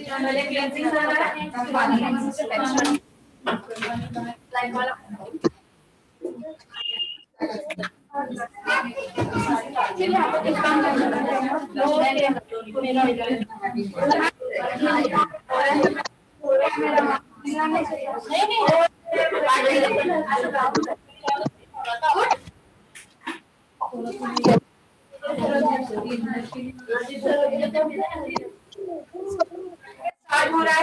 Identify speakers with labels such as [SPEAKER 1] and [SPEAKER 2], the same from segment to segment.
[SPEAKER 1] पहले क्लींजिंग कर रहा है, लाइक वाला स्टार्ट हो रहा है।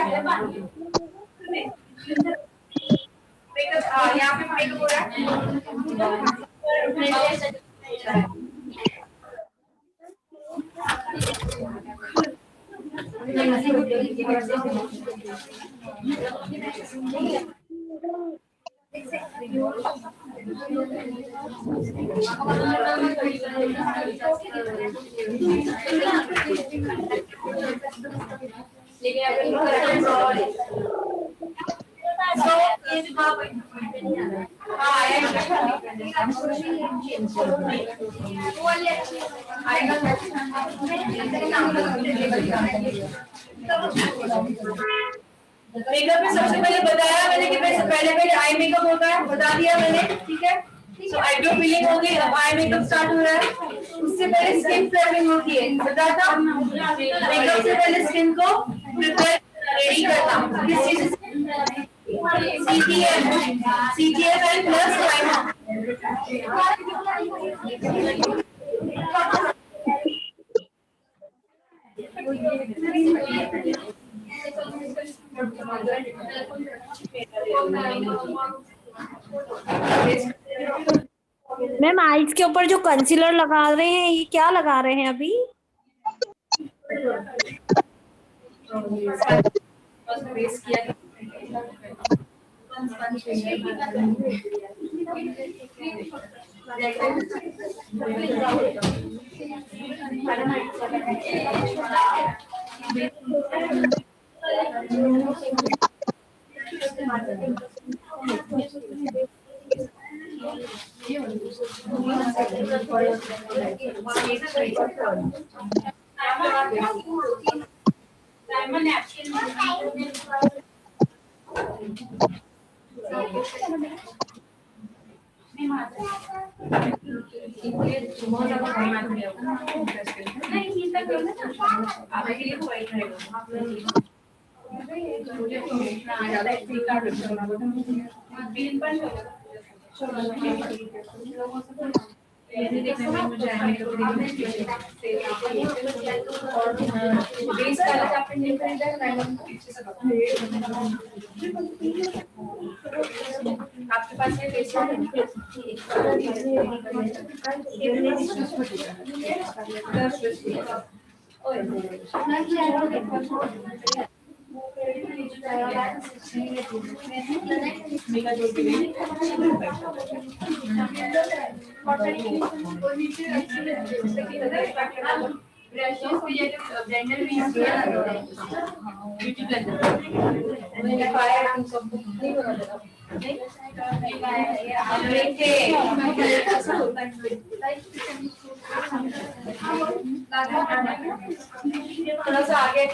[SPEAKER 1] यहाँ पे मेकअप हो रहा है। मेकअप में सबसे पहले बताया मैंने कि पहले आई मेकअप होता है, बता दिया मैंने, ठीक है। सो आईब्रो फिलिंग हो गई, अब आई मेकअप स्टार्ट हो रहा है। उससे पहले स्किन प्रेपिंग होती है, बताता मेकअप से पहले स्किन को प्रिपेयर रेडी करता हूँ किस चीज से? CTF and plus primer.
[SPEAKER 2] Ma'am eyes के ऊपर जो कंसीलर लगा रहे हैं ये क्या लगा रहे हैं अभी?
[SPEAKER 1] आपके पास ये फेस थोड़ा सा आगे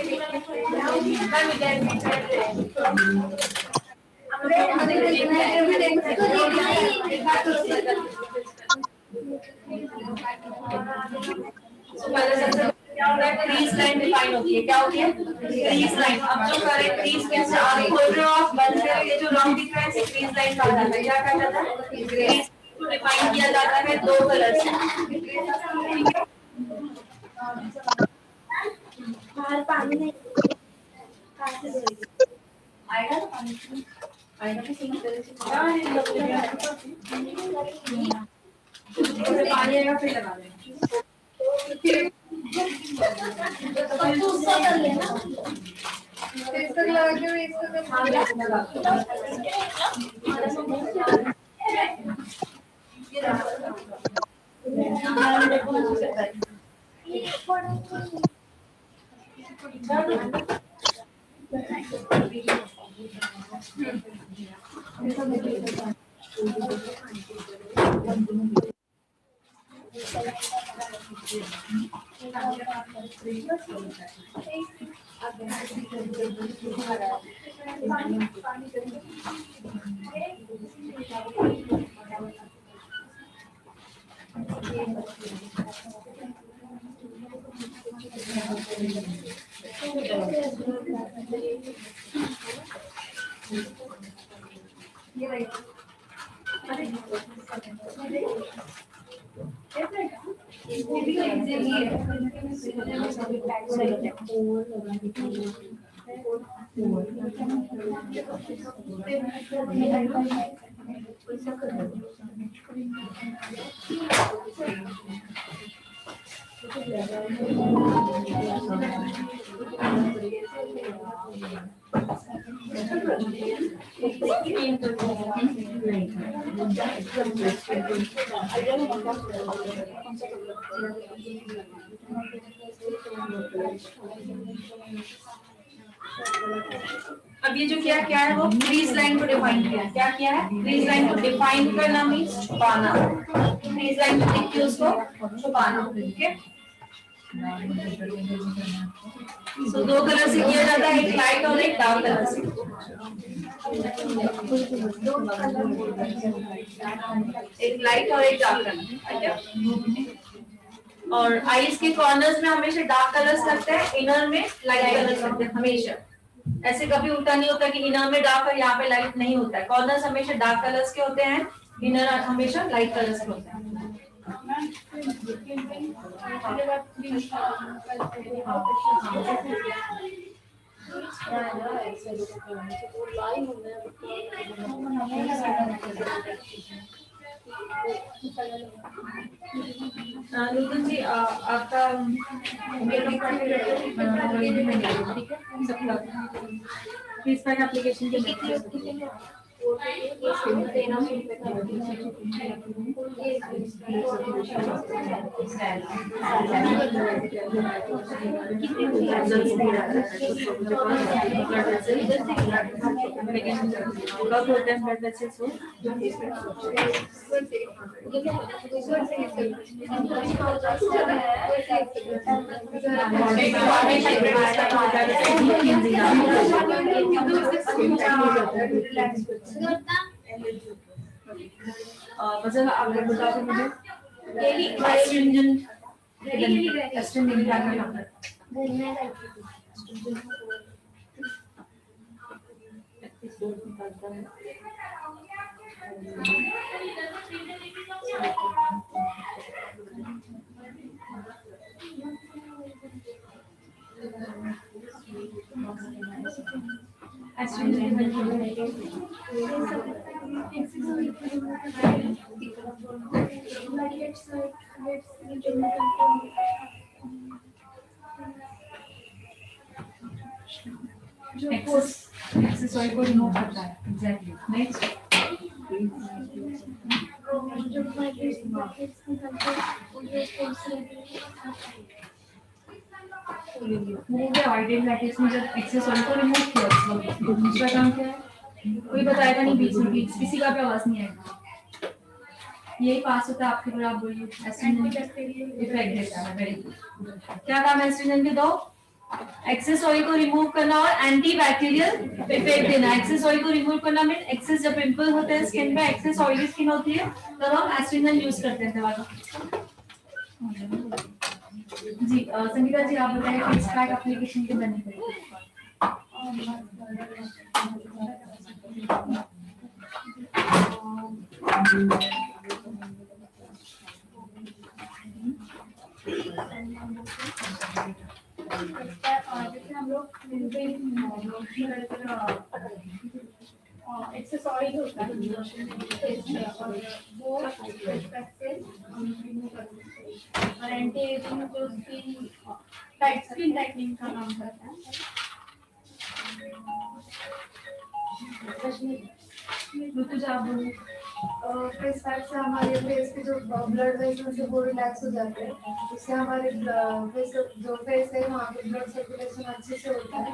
[SPEAKER 1] क्रीज लाइन डिफाइन होती है, क्या होती है? Crease line. अब जो करें क्रीज के साथ खोल रहे हो आप, बंद कर, ये जो रंग दिख रहा है इसे क्रीज लाइन कहा जाता है। क्या कहा जाता है? क्रीज को डिफाइन किया जाता है दो कलर से।
[SPEAKER 2] बाहर पानी नहीं
[SPEAKER 1] आएगा ना पानी, आएगा तो सही तरह से पानी आएगा फिर लगा देना। अब ये जो क्या क्या है वो क्रीज लाइन को डिफाइन किया। क्या किया है? क्रीज लाइन को डिफाइन करना मीन्स छुपाना। क्रीज लाइन को लिख के उसको छुपाना। ठीक है। सो दो कलर से किया जाता है, एक लाइट और एक डार्क कलर से। एक लाइट और एक डार्क कलर। और आईज के कॉर्नर्स में हमेशा डार्क कलर्स लगते हैं, इनर में लाइट कलर्स लगते हैं हमेशा। ऐसे कभी उल्टा नहीं होता कि इनर में डार्क और यहाँ पे लाइट नहीं होता है। कॉर्नर्स हमेशा डार्क कलर्स के होते हैं, इनर हमेशा लाइट कलर्स के होते हैं। नूतन जी आपका ठीक है सबका फीस फाइन एप्लीकेशन के वजह आप बताओ मुझे यही एस्ट्रिंजन क्या करना है? एक्सेस ऑयल को रिमूव करता है। एग्जैक्टली। नेक्स्ट आइडेंटिटीज में जब एक्सेस ऑयल को रिमूव किया तो दूसरा काम क्या है? कोई बताएगा नहीं बीच में, किसी का भी आवाज नहीं आएगा। यही पास होता है आपके, आप बोलिए इफेक्ट देता है। Very good. क्या काम है एस्ट्रिंजन के? दो, एक्सेस ऑयल को रिमूव करना और एंटी बैक्टीरियल इफेक्ट देना। एक्सेस ऑयल को रिमूव करना मीन एक्सेस जब पिंपल होते हैं स्किन पे, एक्सेस ऑयली स्किन होती है, तब हम एस्ट्रिंजन यूज करते हैं दवा का। जी संगीता जी आप बताइए फेस पैक एप्लीकेशन के बेनिफिट।
[SPEAKER 3] जैसे हम लोग एक्सेस ऑयल होता है और वो और एंटी एजिंग जो स्किन टाइटनिंग का काम करता है। फेस पैक से हमारे फेस के जो ब्लड वेसल्स है वो रिलैक्स हो जाते हैं, इससे हमारे फेस जो फेस है वहाँ पे ब्लड सर्कुलेशन अच्छे से होता है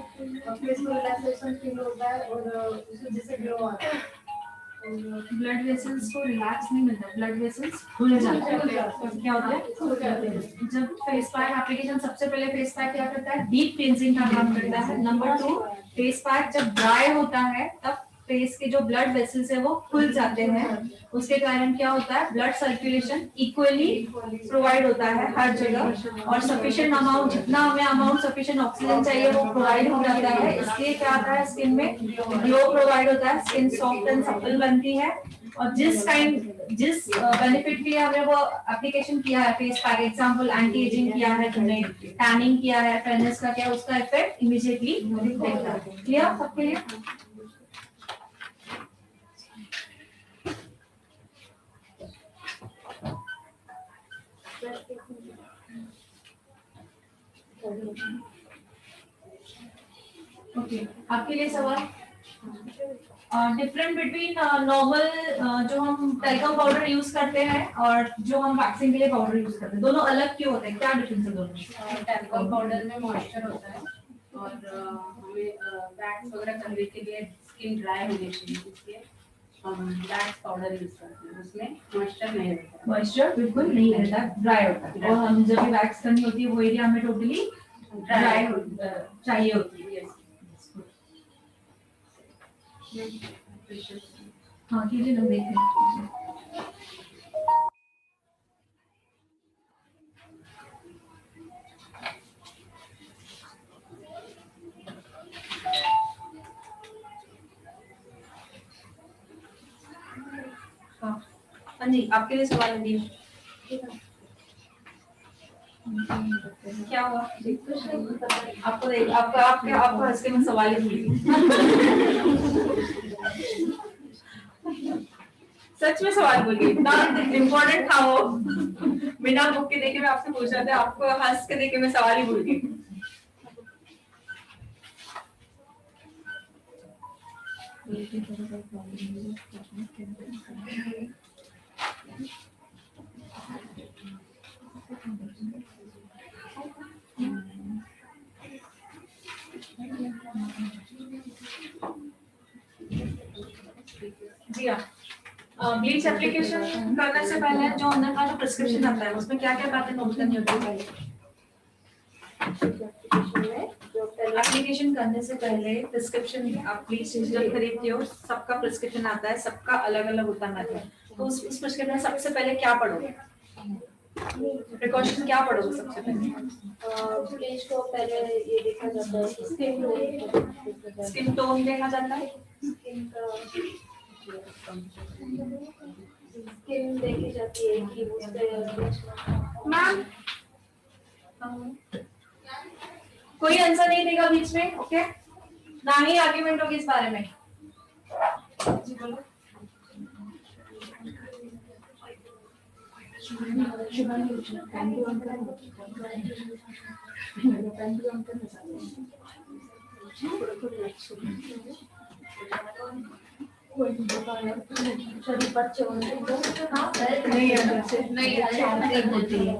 [SPEAKER 3] और फेस को रिलैक्सेशन फील होता है और उससे जैसे ग्लो आता है।
[SPEAKER 1] ब्लड वेसल्स को रिलैक्स नहीं मिलता, ब्लड वेसल्स खुल जाते हैं। क्या होता है? जब फेस पैक एप्लीकेशन, सबसे पहले फेस पैक क्या करता है? डीप क्लींजिंग का काम करता है। नंबर 2, फेस पैक जब ड्राई होता है तब फेस के जो ब्लड वेसल्स है वो खुल जाते हैं। उसके कारण क्या होता है? ब्लड सर्कुलेशन इक्वली प्रोवाइड होता है हर जगह, और सफिशिएंट अमाउंट, जितना हमें अमाउंट सफिशिएंट ऑक्सीजन चाहिए वो प्रोवाइड हो जाता है। इसलिए क्या आता है? स्किन में ग्लो प्रोवाइड होता है, स्किन सॉफ्ट एंड सप्पल बनती है। और जिस बेनिफिट के लिए हमें वो एप्लीकेशन किया है face pack, example anti ageing किया है तुमने, टैनिंग किया है, फेयरनेस का क्या, उसका इफेक्ट इमीडिएटली दिखता है। क्लियर सबके लिए? ओके, आपके लिए सवाल? डिफरेंट बिटवीन नॉर्मल जो हम टेल्कम पाउडर यूज करते हैं और जो हम वैक्सिंग के लिए पाउडर यूज करते हैं, दोनों अलग क्यों होते हैं? क्या डिफरेंस है दोनों में?
[SPEAKER 4] टेल्कम पाउडर में मॉइस्चर होता है और हमें वैक्स वगैरह करने के लिए स्किन ड्राई होनी चाहिए, इसलिए हम वैक्स पाउडर यूज करते हैं। उसमें मॉइस्चर नहीं रहता,
[SPEAKER 1] मॉइस्चर बिल्कुल नहीं रहता, ड्राई होता है। और हम जब भी वैक्स करनी होती है वो एरिया हमें टोटली ड्राई चाहिए होती है। हाँ, कीजिए, लोग देख रहे हैं। हाँ जी, आपके लिए सवाल है दी। क्या हुआ? आपको आपको हंस के मैं सवाल ही भूल सच में सवाल भूल गई, इतना इम्पोर्टेंट था वो। बिना बुक के देखे मैं आपसे पूछ रहा था, आपको हंस के देखे मैं सवाल ही भूल गई। जी हाँ, ब्लीच एप्लीकेशन करने से पहले जो अंदर का जो प्रिस्क्रिप्शन आता है उसमें क्या क्या बातें नोट करनी होती है? एप्लीकेशन करने से पहले प्रिस्क्रिप्शन, आप ब्लीच जब खरीदते हो सबका प्रिस्क्रिप्शन आता है, सबका अलग अलग होता है। तो उस प्रिस्क्रिप्शन में सबसे पहले क्या पढ़ोगे? प्रिकॉशन क्या पढ़ोगे सबसे पहले?
[SPEAKER 5] ब्लीच को पहले ये देखा जाता है,
[SPEAKER 1] स्किन टोन देखा जाता है,
[SPEAKER 5] स्किन देखी जाती है कि उस पे
[SPEAKER 1] मैम कोई आंसर नहीं देगा बीच में, ओके? ना ही आर्ग्यूमेंट होगी इस बारे में। जी बोलो। नहीं होती है।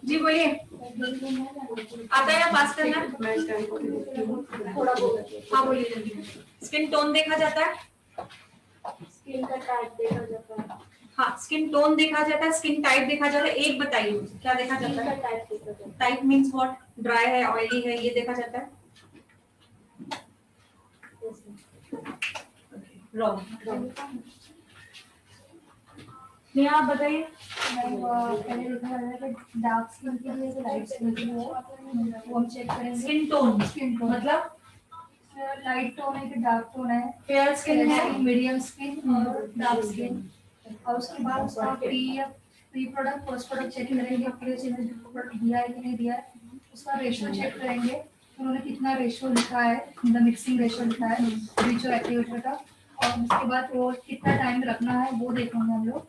[SPEAKER 1] जी बोलिए, आता है या पास करना? हाँ बोलिए जल्दी। स्किन टोन देखा जाता है,
[SPEAKER 5] स्किन का टाइप देखा जाता है।
[SPEAKER 1] हाँ स्किन टोन देखा जाता है, स्किन टाइप देखा जाता है। एक बताइए क्या देखा जाता है?
[SPEAKER 5] टाइप देखा जाता है।
[SPEAKER 1] Type means what? ड्राई है, ऑयली है, ये देखा जाता है।
[SPEAKER 2] रॉन्ग। नेहा आप बताइए।
[SPEAKER 3] पहले देखा जाता है कि डार्क स्किन के लिए लाइट स्किन के लिए वो हम चेक करेंगे
[SPEAKER 2] स्किन टोन
[SPEAKER 3] स्किन टोन
[SPEAKER 2] मतलब
[SPEAKER 3] लाइट टोन है कि डार्क टोन है,
[SPEAKER 2] फेयर स्किन है।
[SPEAKER 3] मीडियम स्किन और डार्क स्किन। और उसके बाद उसका pre product post product check करेंगे, प्रोडक्ट दिया है कि नहीं दिया है, उसका रेशियो चेक करेंगे, उन्होंने कितना रेशियो लिखा है, मतलब मिक्सिंग रेशियो लिखा है ब्लीच और एक्टिवेटर का, और उसके बाद वो कितना टाइम रखना है वो देखेंगे हम लोग।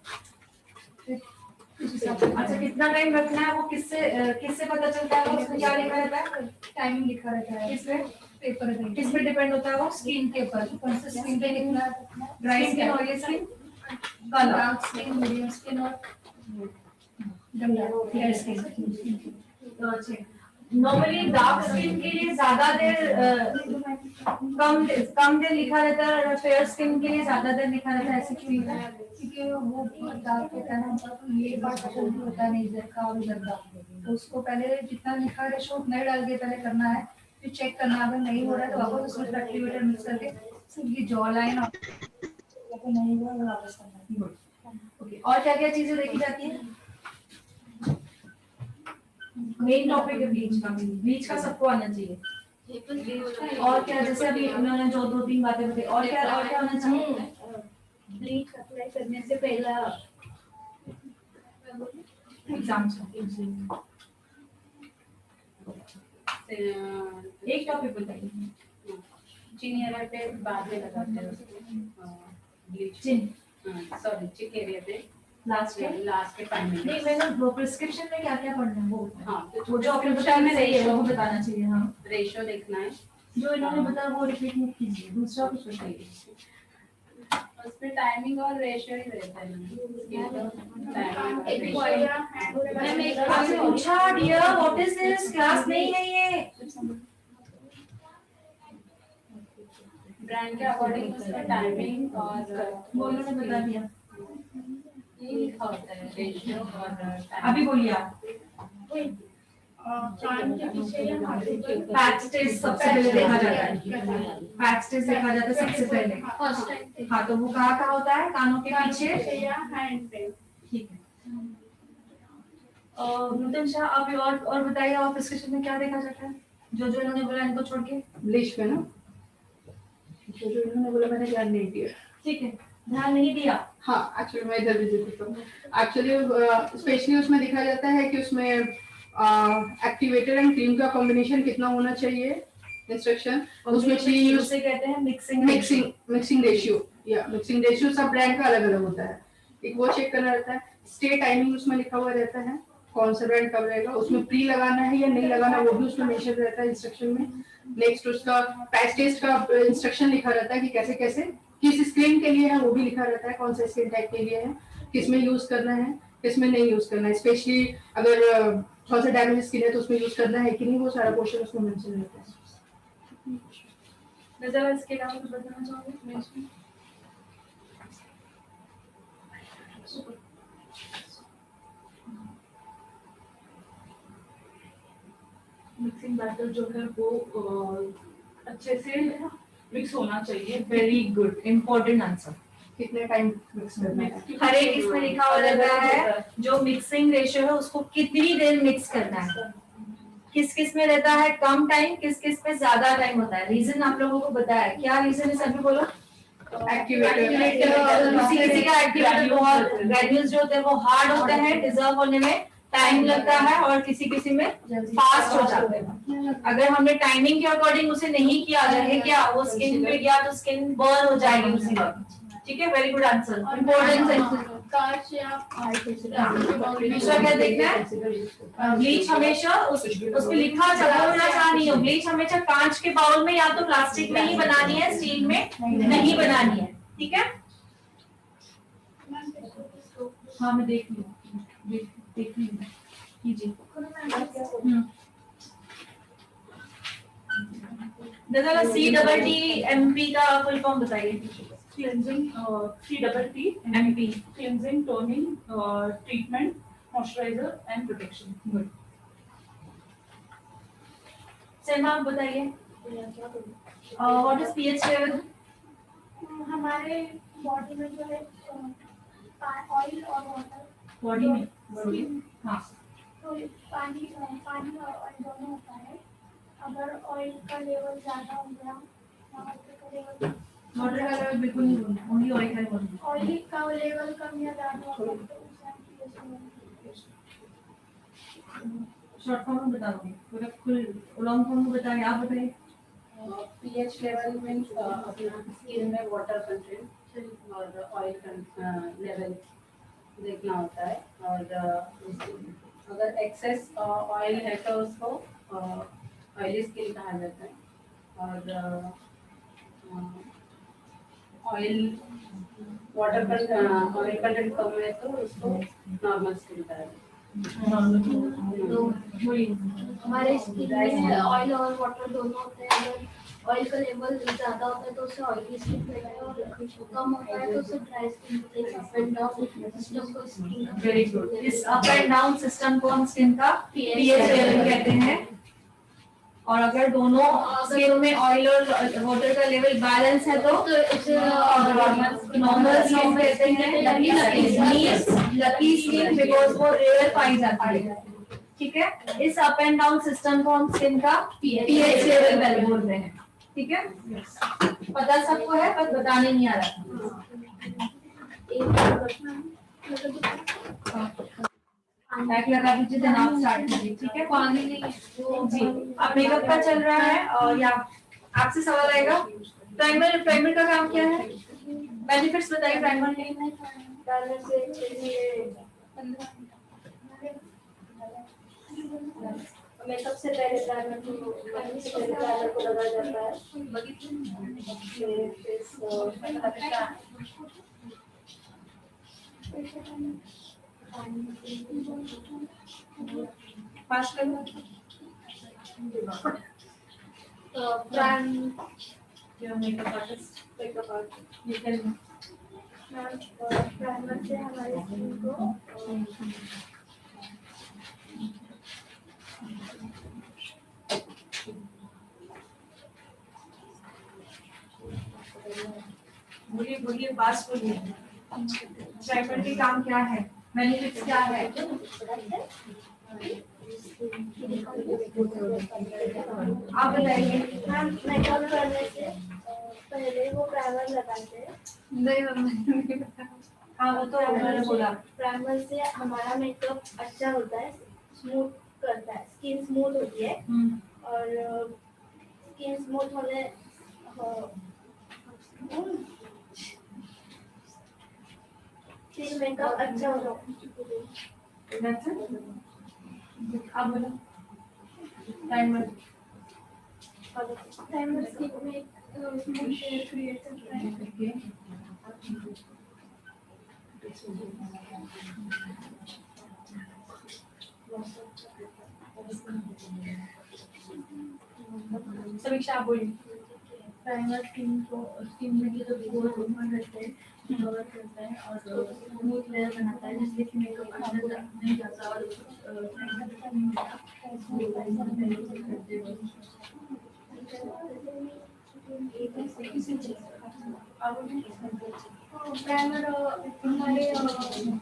[SPEAKER 2] अच्छा कितना टाइम रखना है वो किससे पता चलता है? वो उसमें क्या लिखा रहता है?
[SPEAKER 3] टाइमिंग लिखा रहता है
[SPEAKER 2] किस पे
[SPEAKER 3] पेपर पे,
[SPEAKER 2] किस पे डिपेंड होता है वो?
[SPEAKER 3] स्किन के ऊपर, कौन सा स्किन पे कितना
[SPEAKER 2] dry skin, oily skin, colour,
[SPEAKER 3] dark skin, medium skin और fair skin.
[SPEAKER 2] Normally dark skin के लिए ज्यादा देर कम देर लिखा रहता है, फेयर स्किन के लिए ज्यादा देर लिखा रहता है, ऐसे क्यों लिखा है?
[SPEAKER 3] क्योंकि वो डार्क होता है ना, तो ये पार्ट जल्दी होता है नहीं इधर का और उधर का, तो उसको पहले जितना लिखा है रेशो उतना ही डाल के पहले करना है, फिर चेक करना है, अगर नहीं हो रहा है तो वापस उसमें एक्टिवेटर मिक्स करके सिर्फ ये जॉ लाइन और नहीं हुआ वो वापस करना है।
[SPEAKER 2] ओके, और क्या क्या चीजें देखी जाती है? मेन टॉपिक है ब्लीच का सबको आना चाहिए। और क्या, जैसे अभी उन्होंने जो 2-3 बातें बताई, और क्या होना चाहिए?
[SPEAKER 5] ब्लीच अप्लाई करने से पहला
[SPEAKER 2] एग्जाम्स एक टॉपिक बताइए।
[SPEAKER 4] चिन एरिया पे बाद में लगाते हैं उसको ब्लीच,
[SPEAKER 2] चिन
[SPEAKER 4] सॉरी चिक एरिया पे
[SPEAKER 2] लास्ट के
[SPEAKER 4] लास्ट के 5 मिनट।
[SPEAKER 2] नहीं, मैंने वो प्रिस्क्रिप्शन में क्या क्या पढ़ना है वो बताइए।
[SPEAKER 4] हाँ, तो
[SPEAKER 2] वो जो आपने बताया में सही है वो बताना चाहिए। हाँ,
[SPEAKER 4] रेशियो देखना है,
[SPEAKER 2] जो इन्होंने बताया वो रिपीट मत कीजिए, दूसरा कुछ बताइए।
[SPEAKER 4] उसमें टाइमिंग और रेशियो ही रहता है।
[SPEAKER 2] मैंने एक क्लास में पूछा dear what is this, class नहीं है ये।
[SPEAKER 4] ब्रांड के अकॉर्डिंग उसका टाइमिंग और
[SPEAKER 2] वो इन्होंने बता दिया।
[SPEAKER 4] ये लिखा होता है रेशियो और
[SPEAKER 2] अभी बोलिए आप।
[SPEAKER 5] कान के पीछे या हाथों के ऊपर
[SPEAKER 2] पैच टेस्ट सबसे पहले देखा जाता है, पैच टेस्ट देखा जाता है सबसे पहले।
[SPEAKER 5] फर्स्ट टाइम
[SPEAKER 2] हाँ, तो वो कहाँ होता है? कानों के पीछे
[SPEAKER 5] या हैंड पे।
[SPEAKER 2] ठीक है। नूतन शाह, आप और बताइए, और प्रिस्क्रिप्शन में क्या देखा जाता है जो इन्होंने बोला इनको छोड़ के?
[SPEAKER 6] ब्लीच पे ना जो इन्होंने बोला मैंने ध्यान नहीं दिया।
[SPEAKER 2] ठीक है, ध्यान नहीं दिया।
[SPEAKER 6] हाँ, एक्चुअली मैं इधर भी देखती हूँ। एक्चुअली स्पेशली उसमें दिखा जाता है कि उसमें एक्टिवेटर एंड क्रीम का कॉम्बिनेशन कितना होना चाहिए, इंस्ट्रक्शन उसमें चाहिए।
[SPEAKER 2] उसे कहते हैं
[SPEAKER 6] मिक्सिंग रेशियो, या मिक्सिंग रेशियो सब ब्रांड का अलग अलग होता है। एक वो चेक करना रहता है। स्टे टाइमिंग उसमें लिखा हुआ रहता है, कौन सा ब्रांड कब रहेगा, उसमें प्री लगाना है या नहीं लगाना वो भी उसमें मेंशन रहता है इंस्ट्रक्शन में। नेक्स्ट उसका पैच टेस्ट का इंस्ट्रक्शन लिखा रहता है कि कैसे कैसे किस स्किन के लिए है वो भी लिखा रहता है, कौन सा स्किन टाइप के लिए है, किसमें यूज करना है किसमें नहीं यूज करना है, स्पेशली अगर थोड़ा सा डैमेज स्किन है तो उसमें यूज करना है कि नहीं, वो सारा क्वेश्चन उसमें मेंशन रहता है।
[SPEAKER 2] नजर इसके अलावा कुछ बताना चाहोगे?
[SPEAKER 7] मिक्सिंग बैटर जो है वो अच्छे से मिक्स होना चाहिए।
[SPEAKER 2] Very good, important answer.
[SPEAKER 6] कितने टाइम मिक्स करना है,
[SPEAKER 2] हर एक इसमें लिखा हुआ रहता है जो मिक्सिंग रेशियो है उसको कितनी देर मिक्स करना है, किस किस में रहता है कम टाइम, किस किस पे ज्यादा टाइम होता है। रीजन आप लोगों को बताया, क्या रीजन है सभी बोलो?
[SPEAKER 6] एक्टिवेटर
[SPEAKER 2] किसी का एक्टिवेटर बहुत ग्रेन्यूल्स जो होते हैं वो हार्ड होते हैं, डिजर्व होने में टाइम लगता है, और किसी में फास्ट हो जाते हैं। अगर हमने टाइमिंग के अकॉर्डिंग उसे नहीं किया, रहे क्या वो स्किन पे गया तो स्किन बर्न हो जाएगी उसी वक्त। ठीक है, वेरी गुड आंसर, इम्पोर्टेंट है।
[SPEAKER 5] कांच या
[SPEAKER 2] दूसरा क्या देखना है? ब्लीच हमेशा उस पे लिखा चला होना चाहिए। ब्लीच हमेशा कांच के बाउल में या तो प्लास्टिक में ही बनानी है, स्टील में नहीं बनानी है। ठीक है, हाँ मैं देख लूँ कीजिए। दादा CTTMP का फुल फॉर्म बताइए।
[SPEAKER 7] Cleansing CTTMP cleansing, toning, treatment, moisturiser and protection.
[SPEAKER 2] Good. सैमा आप बताइए, व्हाट इज pH लेवल?
[SPEAKER 3] हमारे बॉडी में जो है ऑयल और वाटर,
[SPEAKER 2] बॉडी में हाँ
[SPEAKER 3] तो पानी पानी और ऑयल दोनों होता है। अगर ऑयल का लेवल ज़्यादा हो गया, वाटर का लेवल
[SPEAKER 2] बिल्कुल नहीं बोलना, ओनली ऑयल का बोलना।
[SPEAKER 3] ऑयल का लेवल कम या ज़्यादा हो गया तो उसे
[SPEAKER 2] शॉर्ट फॉर्म में बताओगे, पूरा फुल लॉन्ग फॉर्म में बताएं, आप बताइए।
[SPEAKER 4] पीएच लेवल मीन्स अपना स्किन में वाटर कंटेंट और ऑयल लेवल देखना होता है। और अगर एक्सेस ऑयल है तो उसको ऑयली स्किन कहा जाता है। और ऑयल ऑयल कंटेंट कम है तो उसको नॉर्मल स्किन कहा जाता है।
[SPEAKER 3] हमारे स्किन में ऑयल और वाटर दोनों होते हैं। अगर ऑयल का लेवल ज़्यादा होता है तो उससे ऑयली स्किन कहते हैं, और कम होता है तो उससे ड्राई स्किन कहते हैं। अप एंड डाउन सिस्टम को स्किन का
[SPEAKER 2] वेरी गुड। इस अप एंड डाउन सिस्टम को हम स्किन का पीएच लेवल कहते हैं। और अगर दोनों स्किन में ऑयल और वाटर का लेवल बैलेंस है तो उसे नॉर्मल स्किन कहते हैं। लकी स्किन बिकॉज वो रेयर पाई जाती है। ठीक है, इस अप एंड डाउन सिस्टम को हम स्किन का पीएच लेवल बोलते हैं। ठीक है, पता सबको है पर बताने नहीं आ रहा। पैक लगा दीजिए, देन आप स्टार्ट कीजिए। ठीक है, पानी नहीं जी। अब मेकअप का चल रहा है और या आपसे सवाल आएगा, प्राइमर का काम क्या है? बेनिफिट्स बताइए प्राइमर के।
[SPEAKER 5] डालने से मेकअप से पहले प्राइमर को लगाया जाता है।
[SPEAKER 2] फास्ट करो। मेकअप आर्टिस्ट
[SPEAKER 5] प्राइमर से हमारी स्किन को
[SPEAKER 2] बोलिए फास्ट बोलिए। प्राइमर के काम क्या है, बेनिफिट्स क्या है? आप बताइए।
[SPEAKER 5] मेकअप करने से पहले वो प्राइमर लगाते हैं।
[SPEAKER 2] हाँ वो तो मैंने बोला।
[SPEAKER 5] प्राइमर से हमारा मेकअप अच्छा होता है, स्मूथ करता है, स्किन स्मूथ होती है। और स्किन स्मूथ होने फिर मेकअप अच्छा हो जाता है।
[SPEAKER 2] आप बोलो। प्राइमर
[SPEAKER 3] स्किन में स्मूथ शेड क्रिएट करता है।
[SPEAKER 2] समीक्षा आप बोलिए।
[SPEAKER 3] प्राइमर स्किन में जो पोर ओपन रहते हैं कवर करता है और स्मूथ लेयर बनाता है, जिससे कि मेकअप अंदर नहीं जाता और नहीं प्राइमर हमारे स्किन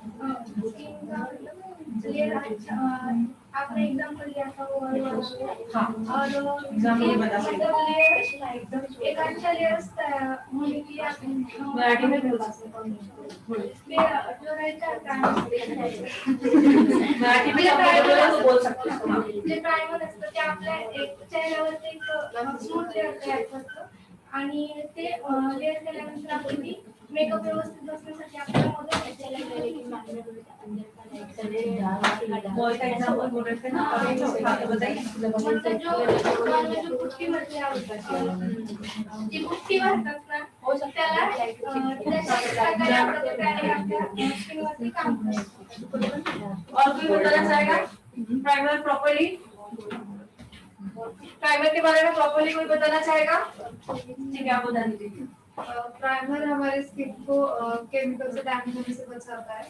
[SPEAKER 3] का लेयर आपने एग्जाम्पल लिया था वो और
[SPEAKER 2] एग्जाम्पल बता
[SPEAKER 3] एक अच्छा लेयर होने के लिए आप
[SPEAKER 2] मराठी में बोल
[SPEAKER 3] जो रहता है
[SPEAKER 2] मराठी में आप बोल सकते हो।
[SPEAKER 3] जे प्रायमर असतं ते आपल्या एक चेहऱ्यावरती एक स्मूथ लेअर तयार करतं आणि ते लेअर केल्यानंतर आपण ती मेकअप व्यवस्थित बसण्यासाठी आपल्याला मदत
[SPEAKER 2] बॉय का एग्जांपल बोल रहे थे ना, अभी तो बताइए।
[SPEAKER 3] मतलब जो पुट्टी भरते ती पुट्टी भरतात ना त्याला स्किनवरती काम करतात।
[SPEAKER 2] और कोई बताना चाहेगा प्राइमर प्रॉपर्ली? प्राइमर के बारे में प्रॉपर्ली कोई बताना चाहेगा? ठीक है, आप बता दीजिए।
[SPEAKER 3] प्राइमर हमारे स्किन को केमिकल से डैमेज होने से बचाता है,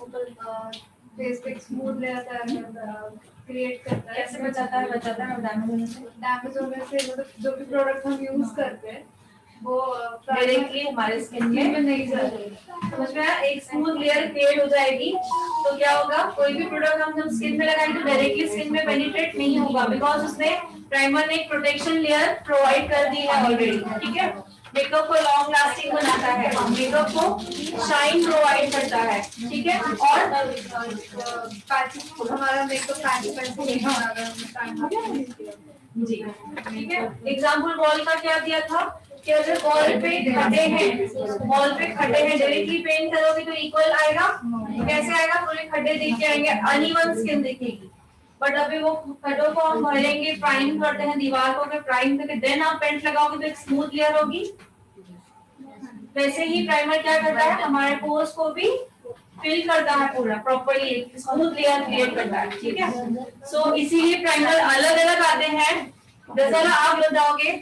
[SPEAKER 3] फेस पे स्मूथ लेयर क्रिएट करता है।
[SPEAKER 2] कैसे बचाता है डैमेज होने से?
[SPEAKER 3] डैमेज होने से मतलब जो भी प्रोडक्ट हम यूज करते हैं
[SPEAKER 2] वो डायरेक्टली हमारे स्किन में नहीं जाएगी। समझ में आया? एक स्मूथ लेयर क्रिएट हो जाएगी तो क्या होगा, कोई भी प्रोडक्ट हम जब स्किन में लगाएंगे तो डायरेक्टली स्किन में पेनिट्रेट नहीं होगा, बिकॉज उसने प्राइमर ने एक प्रोटेक्शन लेयर प्रोवाइड कर दी है ऑलरेडी। ठीक है, मेकअप को लॉन्ग लास्टिंग बनाता है, मेकअप को शाइन प्रोवाइड करता है। ठीक है, और
[SPEAKER 3] हमारा मेकअप
[SPEAKER 2] जी ठीक है, एग्जाम्पल बॉल का क्या दिया था कि अगर बॉल पे खड्डे हैं डायरेक्टली पेंट करोगे तो इक्वल आएगा, कैसे आएगा, पूरे खड्डे दिख के आएंगे, अनइवन स्किन दिखेगी। बट अभी वो खड्डों को हम भरेंगे, प्राइम करते हैं दीवार को, अगर प्राइम करके देन आप पेंट लगाओगे तो एक स्मूथ लेयर होगी। वैसे ही प्राइमर क्या करता है, हमारे पोर्स को भी फिल करता है पूरा प्रॉपर्ली, एक स्मूथ लेयर क्रिएट करता है। ठीक है, सो इसीलिए प्राइमर अलग अलग आते हैं। जरा आप बताओगे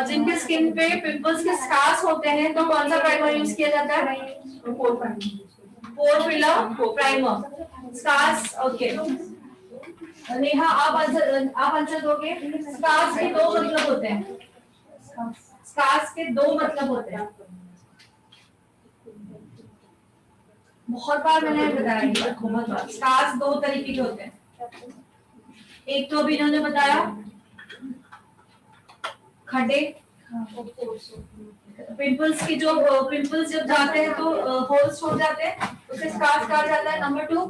[SPEAKER 2] जिनके स्किन पे पिंपल्स के स्कार्स होते हैं तो कौन सा प्राइमर यूज किया जाता है? Pore filler primer, scars. Okay Neha, आप आंसर दोगे। स्कार्स के दो मतलब होते हैं, स्कार्स के दो मतलब होते हैं, बहुत बार मैंने बताया, बहुत बार। स्कार्स दो तरीके के होते हैं, एक तो अभी इन्होंने बताया खड्डे, पिंपल्स की जो पिंपल्स जब जाते हैं तो होल्स हो जाते हैं, उसे स्कार्स कहा जाता है। नंबर 2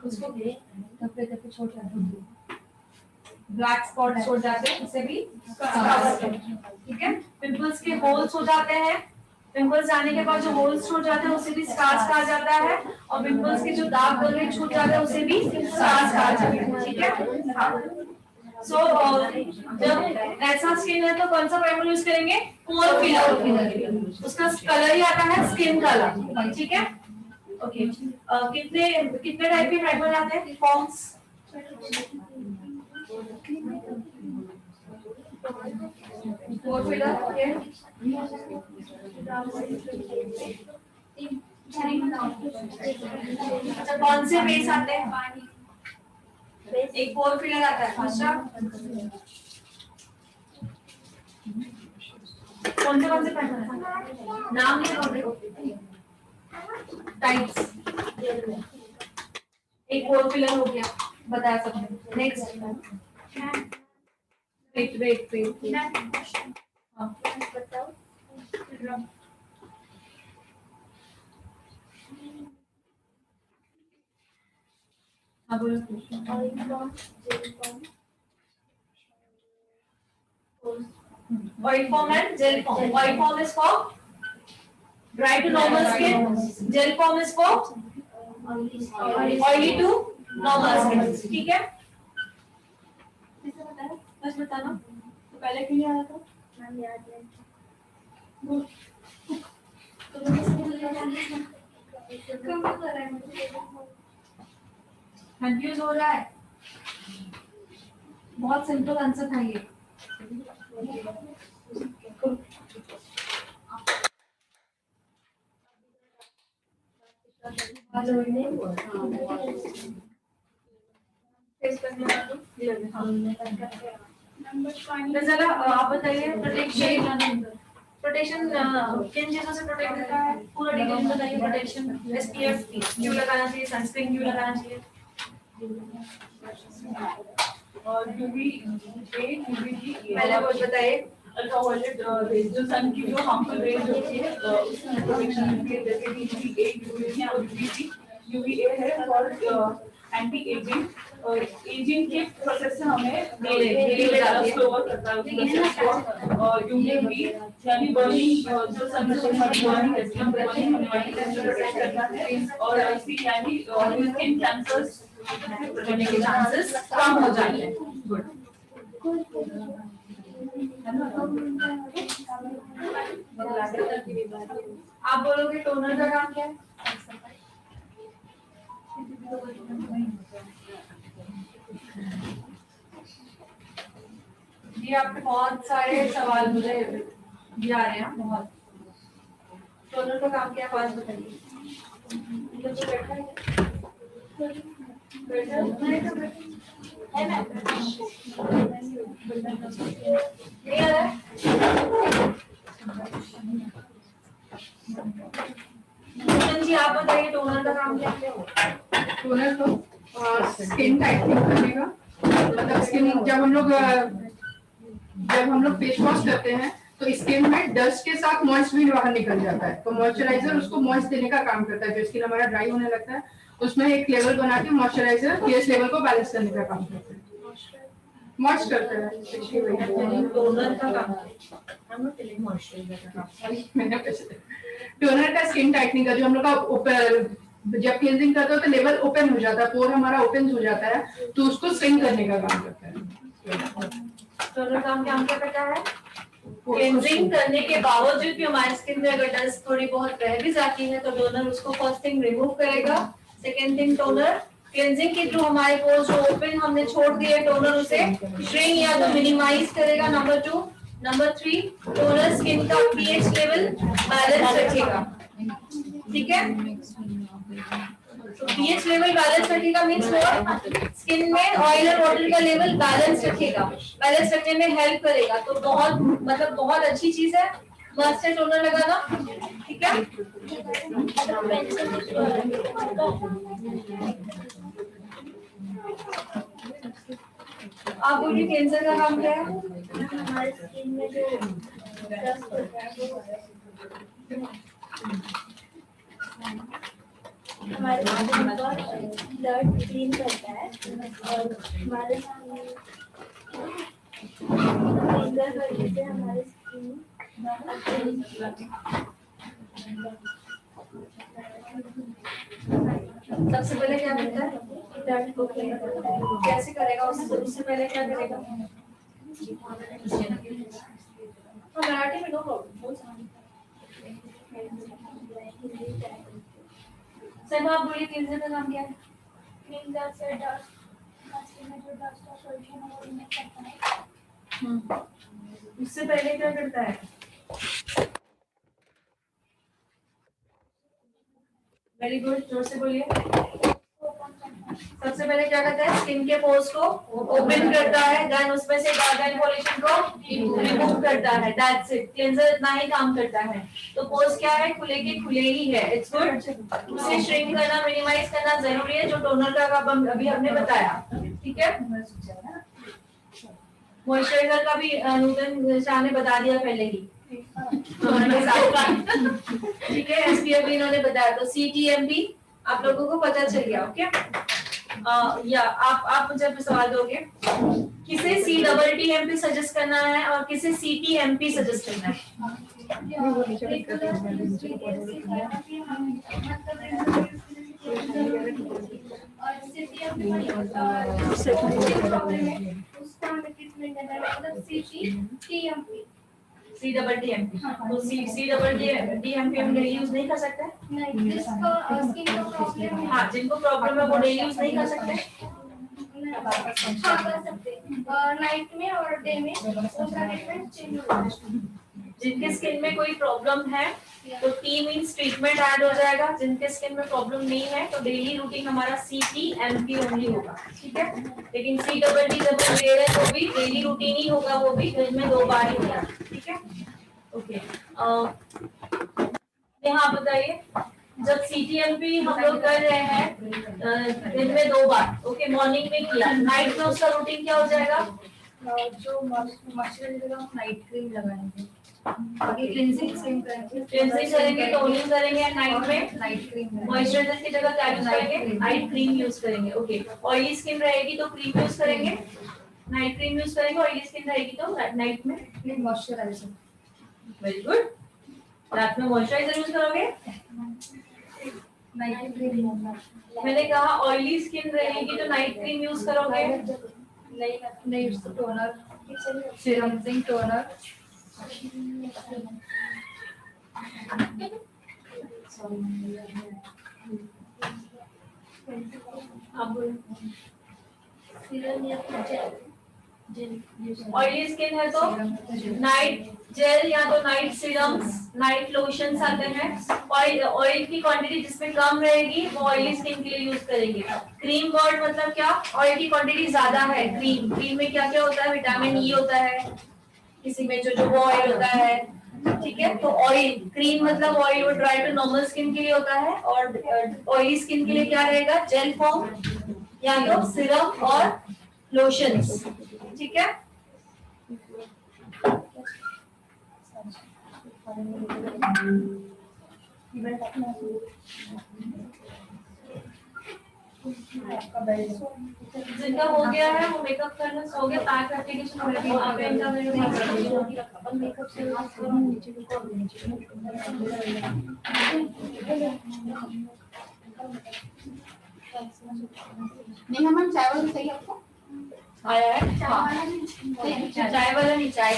[SPEAKER 2] उसको छोड़ जाते हैं, ब्लैक स्पॉट छोड़ जाते हैं, उसे भी स्कार्स। ठीक है, पिंपल्स के होल्स हो जाते हैं, पिंपल्स जाने के बाद जो होल्स छूट जाते हैं उसे भी स्कार्स कहा जाता है, और पिंपल्स के जो दाग धब्बे छूट जाते हैं उसे भी स्कार्स कहा जाता है। ठीक है, सो जब ऐसा स्किन है तो कौन सा प्राइमर यूज करेंगे? पोर फिलर, उसका कलर ही आता है स्किन कलर। ठीक है, ओके कितने कितने टाइप के प्राइमर आते हैं? फॉर्म्स पोर फिलर, अच्छा कौन से बेस आते हैं? एक पोर फिलर आता है, दूसरा कौन से प्राइमर है? नाम नहीं बोल, टाइप्स। एक पोर फिलर हो गया, बताया सबने। नेक्स्ट वेट
[SPEAKER 5] बताओ।
[SPEAKER 2] हाँ बोलो।
[SPEAKER 5] Oil form, jail form,
[SPEAKER 2] Oil form and gel form. Oil form is for dry to normal skin. Gel form is for oily to normal skin. ठीक है? बस बताना। तो पहले क्यों नहीं आ रहा था?
[SPEAKER 5] मैम याद है।
[SPEAKER 2] कंफ्यूज हो रहा है? बहुत सिंपल आंसर था ये। जरा आप बताइए प्रोटेक्शन किन चीजों से प्रोटेक्ट करता है? पूरा डिटेल बताइए। प्रोटेक्शन एसपीएफ क्यों लगाना चाहिए, सनस्क्रीन क्यों लगाना चाहिए?
[SPEAKER 7] और
[SPEAKER 2] पहले वो बताइए।
[SPEAKER 7] अल्ट्रावायलेट रेज जो सन की जो हार्मफुल रेज होती है उसमें प्रोटेक्शन मिलती है, जैसे कि यूवीए और यूवीबी। यूवीए है फॉर एंटी एजिंग, और एजिंग के प्रोसेस से हमें स्लोअर करता है। और यूवीबी यानी बर्निंग, जो सन से हमारी बर्निंग रहती है, बर्निंग होने वाली से प्रोटेक्ट करता है। और ऐसी यानी स्किन कैंसर्स होने के चांसेस कम हो जाते हैं। गुड।
[SPEAKER 2] आप बोलोगे टोनर का काम क्या है? ये आपके बहुत सारे सवाल मुझे भी आ रहे हैं बहुत। टोनर का काम क्या है, बात बताइए। है ना? नहीं आ रहा है? मोहन जी आप बताइए टोनर का काम क्या है?
[SPEAKER 6] टोनर तो स्किन टाइटनिंग करने का, मतलब स्किन जब हम लोग फेस वॉश करते हैं तो स्किन में डस्ट के साथ मॉइस्ट भी बाहर निकल जाता है, तो मॉइस्चराइजर उसको मॉइस्ट देने का काम करता है। जो स्किन हमारा ड्राई होने लगता है उसमें एक लेवल बना के मॉइस्चराइजर फेस लेवल को बैलेंस करने का काम करता है, मॉइस्ट करता है।
[SPEAKER 2] टोनर का काम हम लोग फिलिंग मॉइस्चराइजर का काम।
[SPEAKER 6] टोनर का स्किन टाइटनिंग का, जो हम लोग का जब क्लींजिंग करते हो तो लेवल ओपन हो जाता है, पोर हमारा ओपन हो जाता है, तो उसको स्ट्रिंग करने का काम करता है।
[SPEAKER 2] टोनर काम क्या करता है? क्लींजिंग करने के बावजूद भी हमारी स्किन में अगर डस्ट थोड़ी बहुत रह भी जाती है तो टोनर उसको फर्स्ट थिंग रिमूव करेगा। सेकेंड थिंग टोनर क्लींजिंग के थ्रू हमारे पोर्स जो ओपन हमने छोड़ दिए टोनर उसे श्रिंक या तो मिनिमाइज करेगा। नंबर 2, नंबर 3 टोनर स्किन का पीएच लेवल बैलेंस रखेगा। ठीक है, तो पीएच लेवल बैलेंस रखेगा मींस व्हाट? स्किन में ऑयल और वाटर का लेवल बैलेंस रखेगा, बैलेंस रखने में हेल्प करेगा। तो बहुत मतलब बहुत अच्छी चीज है मस्त है टोनर लगाना। ठीक है, आप बोलिए कैंसर का काम क्या है?
[SPEAKER 5] हमारे स्किन में जो डस्ट होता है वो हमारे स्किन का ब्लड क्लीन करता है और हमारे फिंगर करने से हमारे स्किन
[SPEAKER 2] सबसे पहले क्या करता है?
[SPEAKER 5] ब्लड को क्लीन करता है।
[SPEAKER 2] कैसे करेगा? उससे पहले क्या करेगा? मराठी में नो प्रॉब्लम। सर आप बोलिए क्लींजर का काम क्या है?
[SPEAKER 5] क्लींजर से डस्ट स्किन में जो डस्ट और सॉल्यूशन है वो रिमूव करता है।
[SPEAKER 2] उससे पहले क्या करता है? वेरी गुड, जोर से बोलिए। सबसे पहले क्या करता है? स्किन के पोर्स को ओपन करता है, देन उसमें से डार्क एंड पॉल्यूशन को रिमूव करता है। दैट्स इट, क्लींजर इतना ही काम करता है। तो पोर्स क्या है? खुले के खुले ही है। It's good. उसे श्रिंक करना, मिनिमाइज करना जरूरी है, जो टोनर का काम अभी हमने बताया। ठीक है, मॉइस्चराइजर का भी नूतन शाह ने बता दिया पहले ही टोनर के साथ। ठीक है, एसपीएफ भी इन्होंने बताया, तो सीटीएमपी आप लोगों को पता चल गया। ओके, या आप मुझे सवाल दोगे किसे CTTMP सजेस्ट करना है और किसे CTMP सजेस्ट करना है? CTTMP तो CTTMP हम डेली यूज नहीं कर सकते? हाँ, जिनको प्रॉब्लम है वो डेली यूज नहीं कर सकते।
[SPEAKER 5] कर सकते हैं नाइट में और डे में उसका ट्रीटमेंट चेंज होता है।
[SPEAKER 2] जिनके स्किन में कोई प्रॉब्लम है तो T मींस ट्रीटमेंट ऐड हो जाएगा। जिनके स्किन में प्रॉब्लम नहीं है तो डेली रूटीन हमारा CTMP ओनली होगा। ठीक है, लेकिन CTT जब हम ले रहे हैं तो भी डेली रूटीन ही होगा, वो भी दिन में 2 बार ही होगा। ठीक है, ओके। यहाँ बताइए, जब CTMP हम लोग कर रहे हैं दिन में 2 बार, ओके, मॉर्निंग में किया, नाइट में उसका रूटीन क्या हो जाएगा?
[SPEAKER 3] जो मॉइस्चराइजर हम नाइट क्रीम लगाएंगे, आगे क्लींजिंग सेम करेंगे,
[SPEAKER 2] क्लींजिंग करेंगे, टोनिंग करेंगे, नाइट में
[SPEAKER 3] नाइट क्रीम
[SPEAKER 2] मॉइस्चराइजर की जगह क्या यूज करेंगे? नाइट क्रीम यूज करेंगे। ओके, ऑयली स्किन रहेगी तो क्रीम यूज करेंगे, नाइट क्रीम यूज करेंगे। ऑयली स्किन रहेगी तो नाइट में
[SPEAKER 3] मॉइस्चराइजर।
[SPEAKER 2] वेरी गुड, रात में मॉइस्चराइजर यूज करोगे।
[SPEAKER 3] नाइट क्रीम
[SPEAKER 2] मैंने कहा ऑयली स्किन रहेगी तो नाइट क्रीम यूज करोगे।
[SPEAKER 3] नहीं उसको टोनर, सीरम टोनर,
[SPEAKER 2] अब
[SPEAKER 5] सीरम या जेल
[SPEAKER 2] ऑयली स्किन है तो नाइट जेल या तो नाइट सीरम्स, नाइट लोशंस आते हैं। ऑयल की क्वांटिटी जिसमें कम रहेगी वो ऑयली स्किन के लिए यूज करेंगे। क्रीम वर्ड मतलब क्या, ऑयल की क्वांटिटी ज्यादा है। क्रीम में क्या क्या होता है, विटामिन ई होता है, किसी में जो वो ऑयल होता है, ठीक है। तो ऑयल क्रीम मतलब ऑयल वो ड्राई टू नॉर्मल स्किन के लिए होता है, और ऑयली स्किन के लिए क्या रहेगा, जेल फॉर्म या तो सिरम और लोशंस, ठीक है। जिनका हो गया है वो मेकअप करना हो गया, पैक एप्लीकेशन हो गया, आप इनका मेकअप से
[SPEAKER 6] नहीं हम चाय वाला सही आपको
[SPEAKER 2] आया है। चाय वाला नहीं, चाय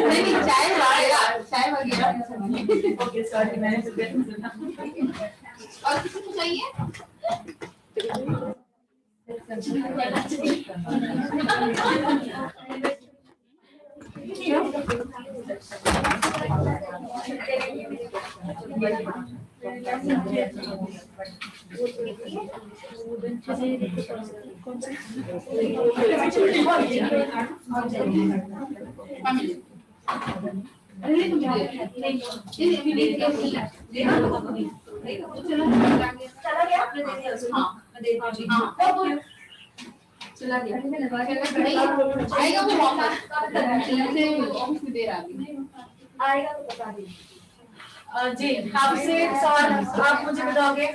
[SPEAKER 6] नहीं चाय वगैरह
[SPEAKER 7] ओके सॉरी मैंने तो गलत सुना।
[SPEAKER 6] और किसी को चाहिए
[SPEAKER 2] चला गया, आपने दे दिया उसको। हाँ, मैं दे दी। हाँ, चला गया।
[SPEAKER 6] आएगा वो वापस ऑफिस में देर आ गई
[SPEAKER 2] आएगा तो बता दीजिए। जी आपसे सवाल आप मुझे बताओगे।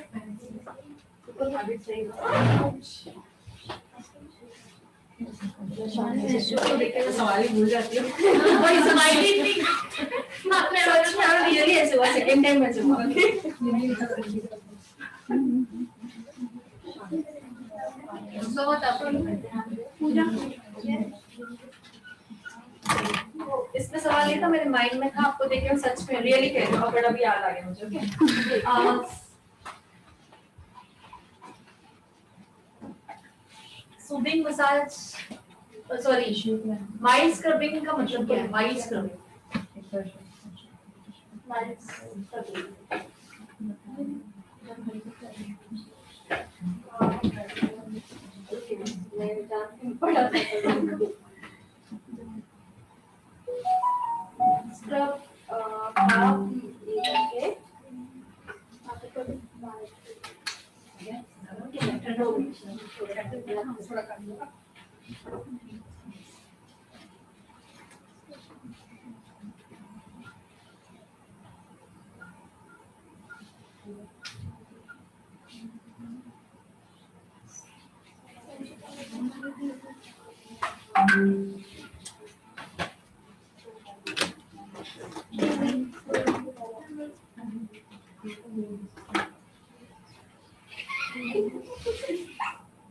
[SPEAKER 7] सवाल ही भूल जाती हूँ।
[SPEAKER 2] वही स्माइली थी आपने रियली ऐसे हुआ, सेकंड टाइम ऐसे हुआ। इसमें सवाल ये था मेरे माइंड में था, आपको देख के सच में रियली कह रही हूँ, बड़ा भी याद आ गया मुझे। Okay soothing massage, sorry mild scrubbing का मतलब क्या है? माइल्ड स्क्रबिंग
[SPEAKER 5] स्क्रब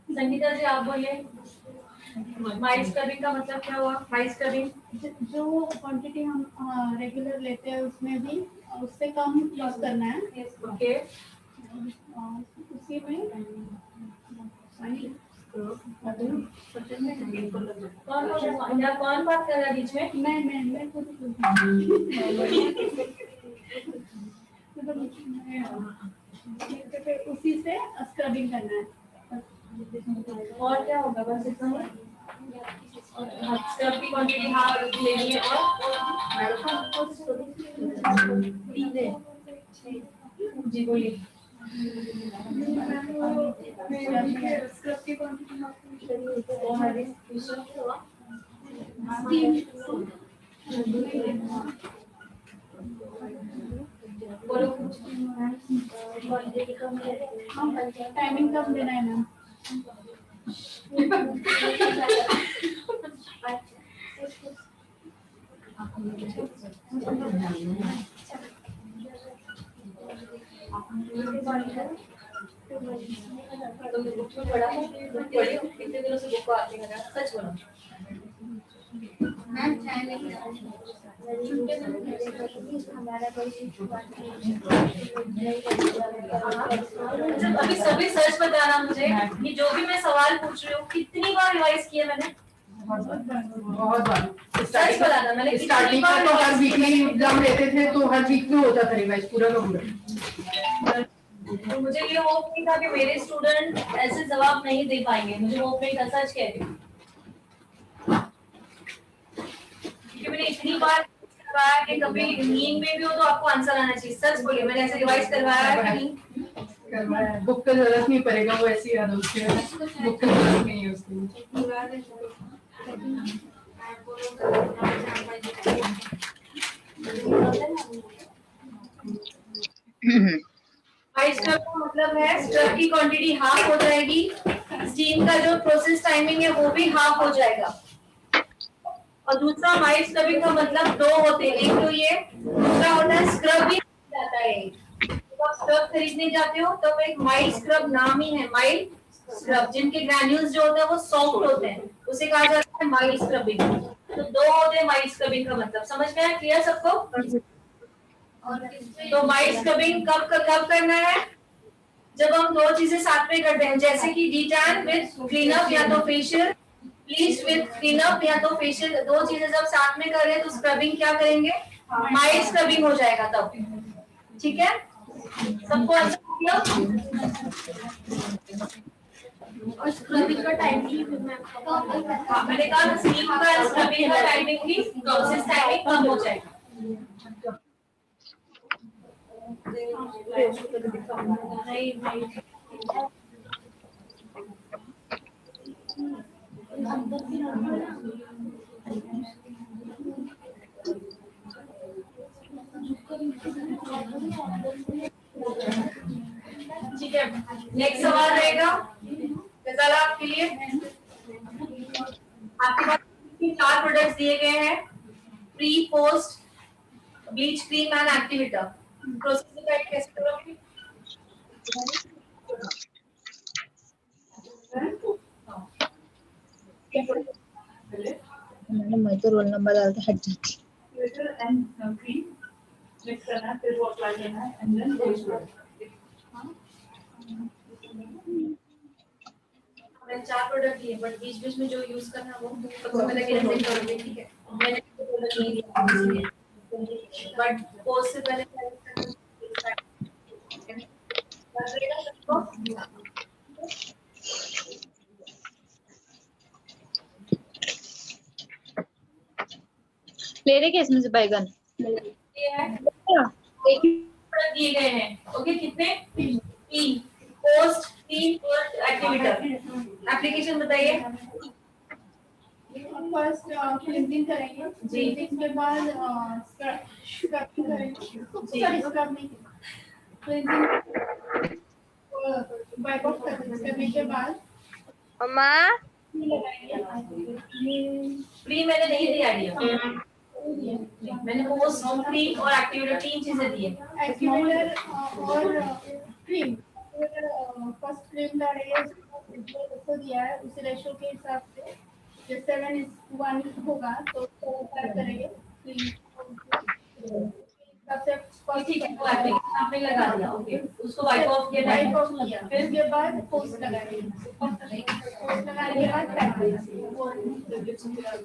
[SPEAKER 2] संगीता जी आप बोलिए, माइल्ड स्क्रबिंग का मतलब क्या हुआ? माइल्ड स्क्रबिंग
[SPEAKER 8] जो क्वांटिटी हम रेगुलर लेते हैं उसमें भी उससे कम यूज करना है।
[SPEAKER 2] ओके
[SPEAKER 8] उसी में
[SPEAKER 2] कौन बात कर रहा है बीच में?
[SPEAKER 8] मैं खुद उसी से स्क्रबिंग करना है।
[SPEAKER 2] और क्या होगा? बस इतना ही। स्क्रब की क्वांटिटी हाँ लेनी है। और जी बोलिए।
[SPEAKER 8] स्क्रब की क्वांटिटी
[SPEAKER 2] बोलो।
[SPEAKER 8] टाइमिंग कब देना है मैम?
[SPEAKER 2] तुमने बुक में पढ़ा है? पढ़ी हो? कितने दिनों से बुक को आती है? सच बोलो। अभी सभी सच बताना मुझे, ये जो भी मैं सवाल पूछ रही हूँ कितनी बार रिवाइज किया मैंने?
[SPEAKER 6] बहुत बार
[SPEAKER 2] सच बताना, मैंने
[SPEAKER 6] स्टार्टिंग
[SPEAKER 2] कितनी
[SPEAKER 6] में तो
[SPEAKER 2] बार
[SPEAKER 6] हर वीकली एग्जाम लेते थे, तो हर वीक में होता था रिवाइज पूरा कंप्लीट।
[SPEAKER 2] तो मुझे ये होप नहीं था कि मेरे स्टूडेंट ऐसे जवाब नहीं दे पाएंगे, मुझे होप नहीं था, सच कह रही हूँ। क्योंकि मैंने इतनी बार करवाया कि कभी नींद में भी हो तो आपको आंसर आना चाहिए। सच बोलिए, मैंने ऐसे रिवाइज करवाया है कि नहीं?
[SPEAKER 6] करवाया है। बुक का जरूरत नहीं पड़ेगा, वो ऐसी याद होती है, बुक की जरूरत नहीं है उसकी।
[SPEAKER 2] हाई स्क्रब का मतलब है स्क्रब की क्वांटिटी हाफ हो जाएगी, स्टीम का जो प्रोसेस टाइमिंग है वो भी हाफ हो जाएगा। और दूसरा हाई स्क्रबिंग का मतलब दो होते हैं, एक तो ये, दूसरा होता है स्क्रब भी जाता है। जब आप स्क्रब खरीदने जाते हो तो एक माइल्ड स्क्रब नाम ही है, माइल्ड स्क्रब, जिनके ग्रैन्यूल्स जो होते हैं वो सॉफ्ट होते हैं, उसे कहा जाता है माइल्ड स्क्रबिंग। तो दो होते हैं माइल्ड स्क्रबिंग का मतलब, समझ में आया? क्लियर सबको? तो माइल्ड स्क्रबिंग कब करना है? जब हम दो चीजें साथ में करते हैं, जैसे कि डिटैन विद क्लीनअप या तो फेशियल, ब्लीच विद क्लीनअप या तो फेशियल, दो चीजें जब साथ में कर रहे हैं तो स्क्रबिंग क्या करेंगे? माइल्ड स्क्रबिंग हो जाएगा तब। ठीक है, सबको अच्छा लगा?
[SPEAKER 5] और स्क्रबिंग का टाइमिंग
[SPEAKER 2] मैंने कहा स्टीम का स्क्रबिंग का टाइमिंग भी प्रोसेस टाइमिंग कम हो जाएगा। ठीक है, नेक्स्ट सवाल रहेगा गजाला आपके लिए। आपके पास 4 प्रोडक्ट्स दिए गए हैं, pre, post, bleach cream and activator. Process guide कैसे करोगे?
[SPEAKER 9] मैं तो रोल नंबर डाल के हट जाती।
[SPEAKER 7] and cream mix करना है, फिर वो अप्लाई करना है and then wash करना है।
[SPEAKER 2] मैंने 4 प्रोडक्ट दिए, बट बीच बीच में जो यूज करना वो सबसे पहले कैसे करोगे? ठीक है, मैंने प्रोडक्ट नहीं दिया, बट पोस्ट से पहले
[SPEAKER 9] ले रहे क्या इसमें से बैगन?
[SPEAKER 2] ये है, एक प्रोडक्ट दिए गए हैं। ओके, कितने? 3, पोस्ट, 3 और एक्टिवेटर। एप्लीकेशन बताइए।
[SPEAKER 8] फर्स्ट क्लींजिंग करेंगे, क्लींजिंग के बाद स्क्रबिंग करेंगे, सॉरी स्क्रब नहीं, क्लींजिंग वाइप ऑफ करने के बाद
[SPEAKER 9] अम्मा
[SPEAKER 2] प्री मैंने नहीं दिया आइडिया, मैंने पोस्ट, क्रीम और एक्टिवेटर 3 चीजें दी है।
[SPEAKER 8] एक्टिवेटर और क्रीम, फर्स्ट क्रीम का रेशो दिया है, उस रेशो के हिसाब से जो 7:1 होगा तो उसको करेंगे। सबसे
[SPEAKER 2] ठीक है, वो एप्लीकेशन आपने लगा दिया। ओके, उसको वाइप ऑफ किया,
[SPEAKER 8] वाइप ऑफ किया, फिर उसके बाद पोस्ट लगाएंगे, पोस्ट लगाने के बाद पैक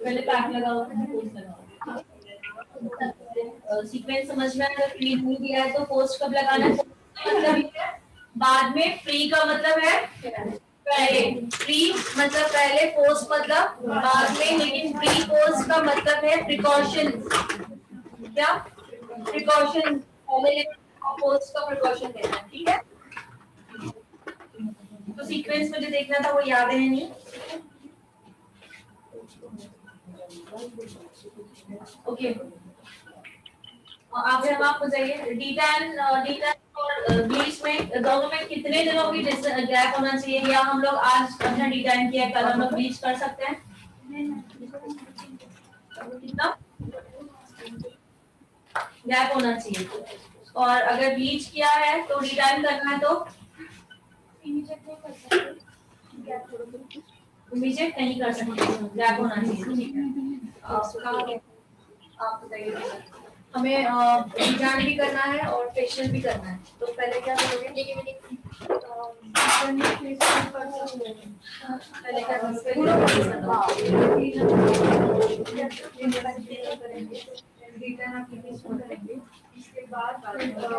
[SPEAKER 2] पहले पैक लगाओ फिर पोस्ट लगाओ। सीक्वेंस समझ में आया? क्लीन नहीं दिया है तो पोस्ट कब लगाना है? मतलब ये है बाद में, प्री का मतलब है पहले, प्री मतलब पहले, पोस्ट मतलब बाद में, लेकिन प्री पोस्ट का मतलब है प्रिकॉशन। क्या? प्रिकॉशन पहले और पोस्ट का प्रिकॉशन देना है। ठीक है, तो सीक्वेंस मुझे देखना था, वो याद है नहीं। ओके, आपसे हम आप बताइए, डीटैन और ब्लीच में दोनों में कितने दिनों की गैप होना चाहिए, या हम लोग आज अपना डीटैन किया, कल हम लोग ब्लीच कर सकते हैं? कितना गैप होना चाहिए? और अगर ब्लीच किया है तो डीटैन करना है तो इमीडिएट नहीं कर सकते, गैप होना चाहिए। ठीक है, आप बताइए। हमें डीटैन भी करना है और फेशियल भी करना है, तो पहले क्या करोगे? पहले क्या पूरा रिटर्न एप्लीकेशन करेंगे, उसके बाद करेंगे और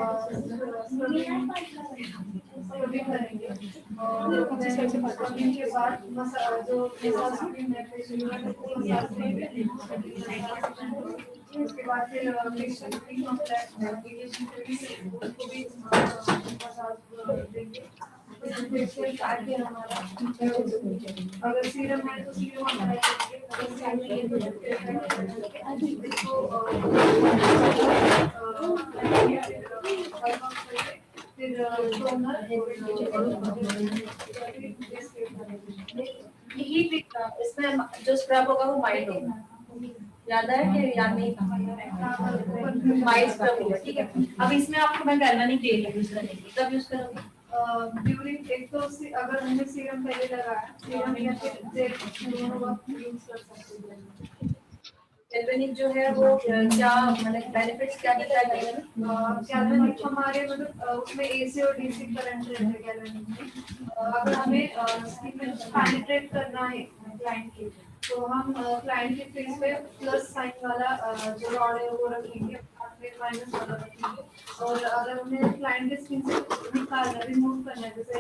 [SPEAKER 2] के बाद जो उसके बाद फिर एप्लीकेशन देंगे। अगर सीरम है तो सीरम अप्लाई करेंगे। इसमें जो स्क्रब होगा वो माइल्ड होगा, याद है कि याद नहीं था? माइल्ड स्क्रब होगा, ठीक है। अब इसमें आपको मैं गैल्वेनिक दे रही हूँ यूज करने के लिए, कब यूज करोगे? ड्यूरिंग एक तो अगर हमने सीरम पहले लगाया, सीरम या फिर जेल दोनों वक्त यूज कर सकते हैं। गैल्वेनिक जो है वो क्या मतलब बेनिफिट्स क्या देता है? गैल्वेनिक हमारे मतलब उसमें एसी और डीसी करंट रहते हैं गैल्वेनिक में। अगर हमें स्किन में पेनिट्रेट करना है क्लाइंट के, तो हम क्लाइंट के फेस पे प्लस साइन वाला जो रॉड है वो रखेंगे, माइनस वाला रखेंगे। और अगर हमें क्लाइंट के स्किन से निकालना रिमूव करना है, जैसे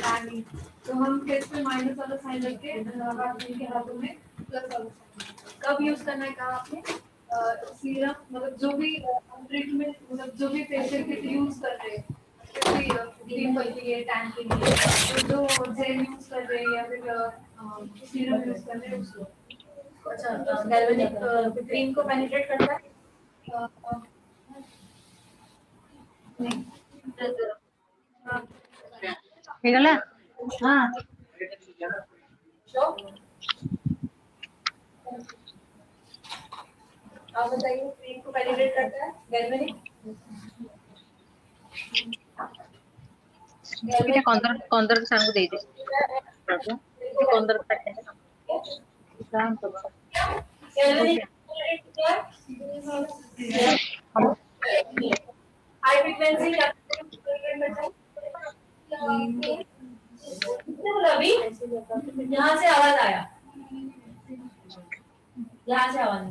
[SPEAKER 2] टैनिंग, तो हम फेस पे माइनस वाला साइन रख के हाथों में प्लस वाला साइन। कब यूज करना है कहा आपने? सीरम मतलब जो भी ट्रीटमेंट मतलब जो भी फेशियल किट यूज कर रहे हैं, पिंपल के लिए, टैन के लिए, जो जेल यूज कर रहे हैं या फिर सीरम यूज कर रहे हैं उसको। अच्छा, गैल्वेनिक क्रीम को पेनिट्रेट करता है? नहीं।
[SPEAKER 9] निकला? हाँ।
[SPEAKER 2] आप बताइए, क्रीम को पेनिट्रेट करता है गैल्वेनिक?
[SPEAKER 9] এটা কন্দ্র সামনে দিয়ে দে কন্দ্র কাটে দাম তো
[SPEAKER 2] हाई फ्रीक्वेंसी अभी यहाँ से आवाज आया, यहाँ से आवाज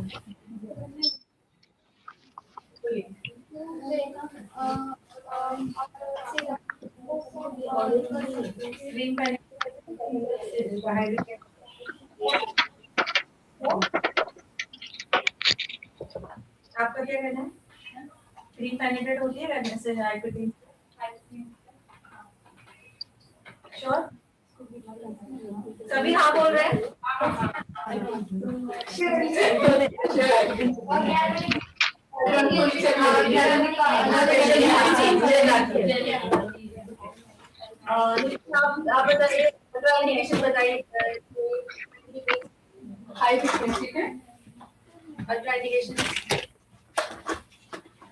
[SPEAKER 2] आपका क्या कहना है? क्रीम पेनिट्रेट होती है रेडनेस से हाइपरक्रीम? श्योर? सभी हाँ बोल रहे हैं? आप बताइए, बताइए
[SPEAKER 6] हाई फ्रीक्वेंसी के
[SPEAKER 2] अल्ट्रा इंडिकेशन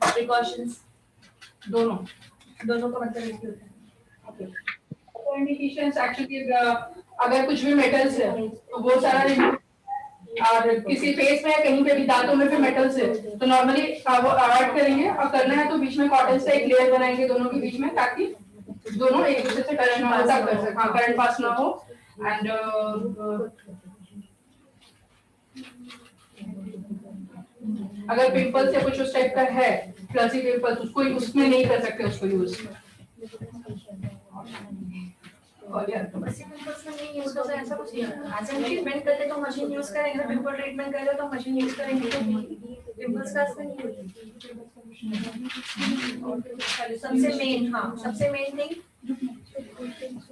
[SPEAKER 2] प्रिकॉशंस
[SPEAKER 6] दोनों
[SPEAKER 2] का मतलब एक ही होता है। ओके,
[SPEAKER 6] इंडिकेशंस एक्चुअली अगर कुछ भी मेटल्स है तो वो सारा और किसी फेस में या कहीं पे भी दांतों में भी मेटल्स है तो नॉर्मली वो अवॉइड करेंगे, और करना है तो बीच में कॉटन से एक लेयर बनाएंगे दोनों के बीच में, ताकि दोनों एक दूसरे से करंट ना कर सके, हाँ करंट पास ना हो। एंड अगर पिंपल्स या कुछ उस टाइप का है, फ्लसी पिंपल्स, उसको उसमें नहीं कर सकते उसको यूज।
[SPEAKER 2] ऐसा कुछ ट्रीटमेंट करते तो मशीन यूज करेंगे, पिंपल ट्रीटमेंट करें तो मशीन यूज करेंगे, तो पिंपल्स का असर नहीं होता। सबसे मेन, हाँ सबसे मेन थिंग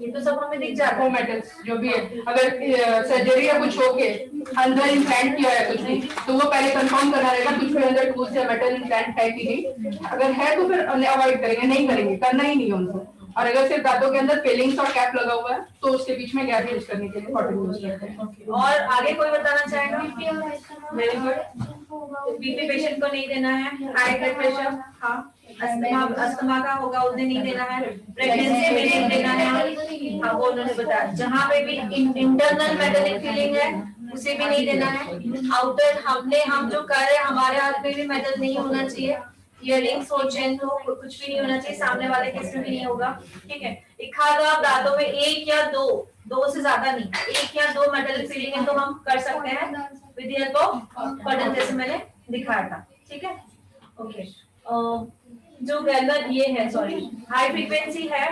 [SPEAKER 2] ये तो सब हमें दिख जाता है,
[SPEAKER 6] मेटल्स जो भी है, अगर सर्जरी या कुछ होके अंदर इम्प्लांट किया है कुछ भी, तो वो पहले कंफर्म करना रहेगा कुछ भी अंदर टूथ या मेटल इम्प्लांट है कि नहीं। अगर है तो फिर अवॉइड करेंगे, नहीं करेंगे, करना ही नहीं है उनको। और अगर सिर्फ दांतों के अंदर फिलिंग्स और कैप लगा हुआ है तो उसके बीच में गैप यूज करने के लिए कॉटन यूज करते हैं।
[SPEAKER 2] और आगे कोई बताना चाहेगा? Very good. बीपी पेशेंट को नहीं देना है, हाई ब्लड प्रेशर, हाँ अस्थमा का होगा उन्हें नहीं देना है, प्रेगनेंसी में नहीं देना है, हाँ वो उन्होंने बताया। जहाँ पे भी इंटरनल मेटालिक फीलिंग है उसे भी नहीं देना है। आउटर हम जो कर रहे हैं हमारे हाथ में भी मेटल नहीं होना चाहिए, इयररिंग्स हो, चेन हो, कुछ भी नहीं होना चाहिए, सामने वाले के इसमें भी नहीं होगा, ठीक है। एक आध दांतों में एक या दो से ज्यादा नहीं, एक या दो मेटल फिलिंग है तो हम कर सकते हैं with the help of cotton, जैसे मैंने दिखाया था, ठीक है। ओके, जो गैल्वेन ये है, सॉरी, हाई फ्रीक्वेंसी है,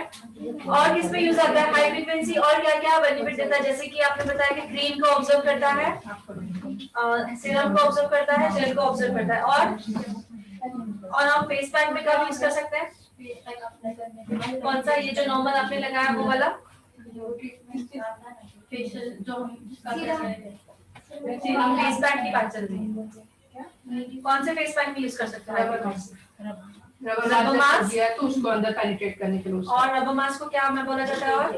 [SPEAKER 2] और किस में यूज आता है हाई फ्रीक्वेंसी, और क्या क्या बेनिफिट देता है, जैसे कि आपने बताया कि ग्रीन को ऑब्जर्व करता है, सीरम को ऑब्जर्व करता है, जेल को ऑब्जर्व करता है, और हम फेस पैक में कब यूज कर सकते हैं, कौन सा, ये जो नॉर्मल आपने लगाया वो वाला
[SPEAKER 4] फेशियल जो
[SPEAKER 2] फेस पैक की बात चल रही है, कौन से फेस पैक में यूज कर सकते हैं,
[SPEAKER 6] रबर मास्क दिया है तो उसको अंदर पेनिट्रेट करने के लिए
[SPEAKER 2] और रबर मास्क को क्या हमें बोला जाता है, और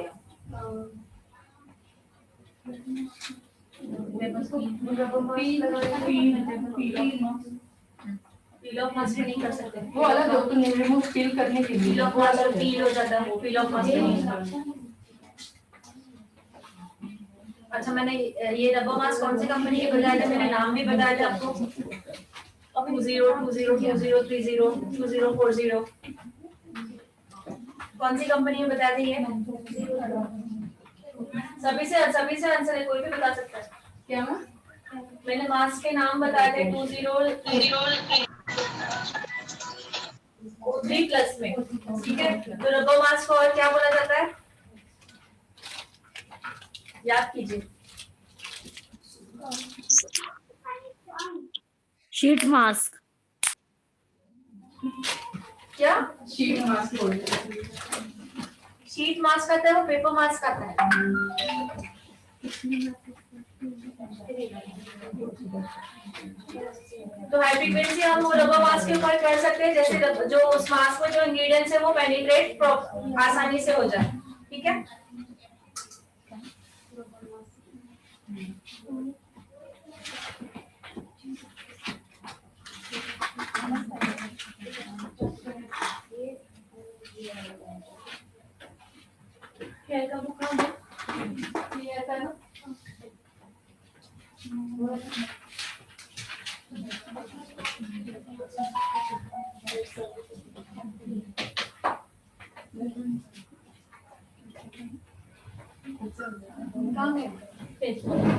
[SPEAKER 2] पील ऑफ मास्क नहीं कर सकते,
[SPEAKER 6] वो अलग है, तो रिमूव पील करने के लिए
[SPEAKER 2] पील ऑफ मास्क पील हो जाता है, पील ऑफ मास्क नहीं। अच्छा, मैंने ये रबर मास्क कौन सी कंपनी के बताया था, मैंने नाम भी बताया था आपको, 2020 2030 2040, कौन सी कंपनी में बताया था ये, सभी से आंसर है, कोई भी बता सकता है
[SPEAKER 6] क्या
[SPEAKER 2] मैंने मास्क के नाम बताए थे 2003+ में, ठीक है। तो रबर मास्क को और क्या बोला जाता है, याद कीजिए,
[SPEAKER 10] शीट मास्क,
[SPEAKER 2] क्या
[SPEAKER 6] शीट मास्क बोलते हैं।
[SPEAKER 2] शीट मास्क आता है, वो पेपर मास्क आता है, तो हाई फ्रीक्वेंसी हम वो रबर मास्क के ऊपर कर सकते हैं, जैसे जो उस मास्क में जो इंग्रेडिएंट्स है वो पेनिट्रेट आसानी से हो जाए, ठीक है। हेयर का बुक कहाँ है, ये आता है ना,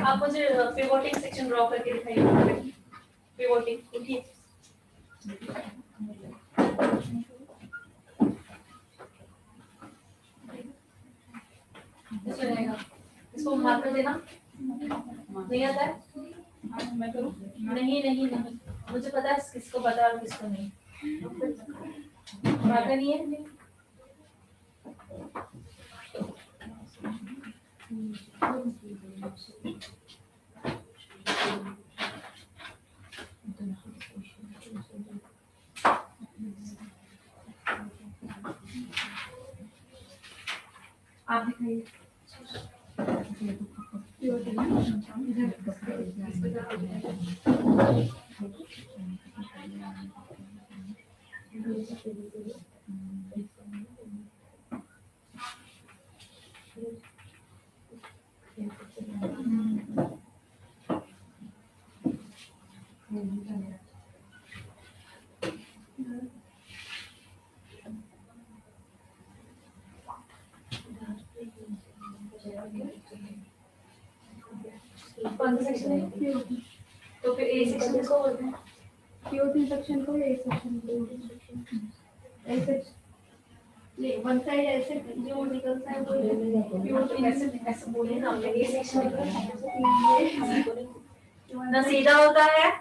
[SPEAKER 2] आप मुझे पिवोटिंग सेक्शन ड्रॉ करके दिखाइए, पिवोटिंग, उठिए, इसको मार्कर देना नहीं आता है,
[SPEAKER 7] मैं करूं?
[SPEAKER 2] नहीं, मुझे पता है किसको पता है और किसको नहीं, मार्कर नहीं है, आप दिखाइए, कौन सा सेक्शन है, तो फिर ए सेक्शन किसको बोलते हैं,
[SPEAKER 8] POT सेक्शन को ए सेक्शन को ऐसे ये वन साइड ऐसे जो निकलता है वो
[SPEAKER 2] POT ऐसे बोले ना, हमने ए सेक्शन ना सीधा होता है,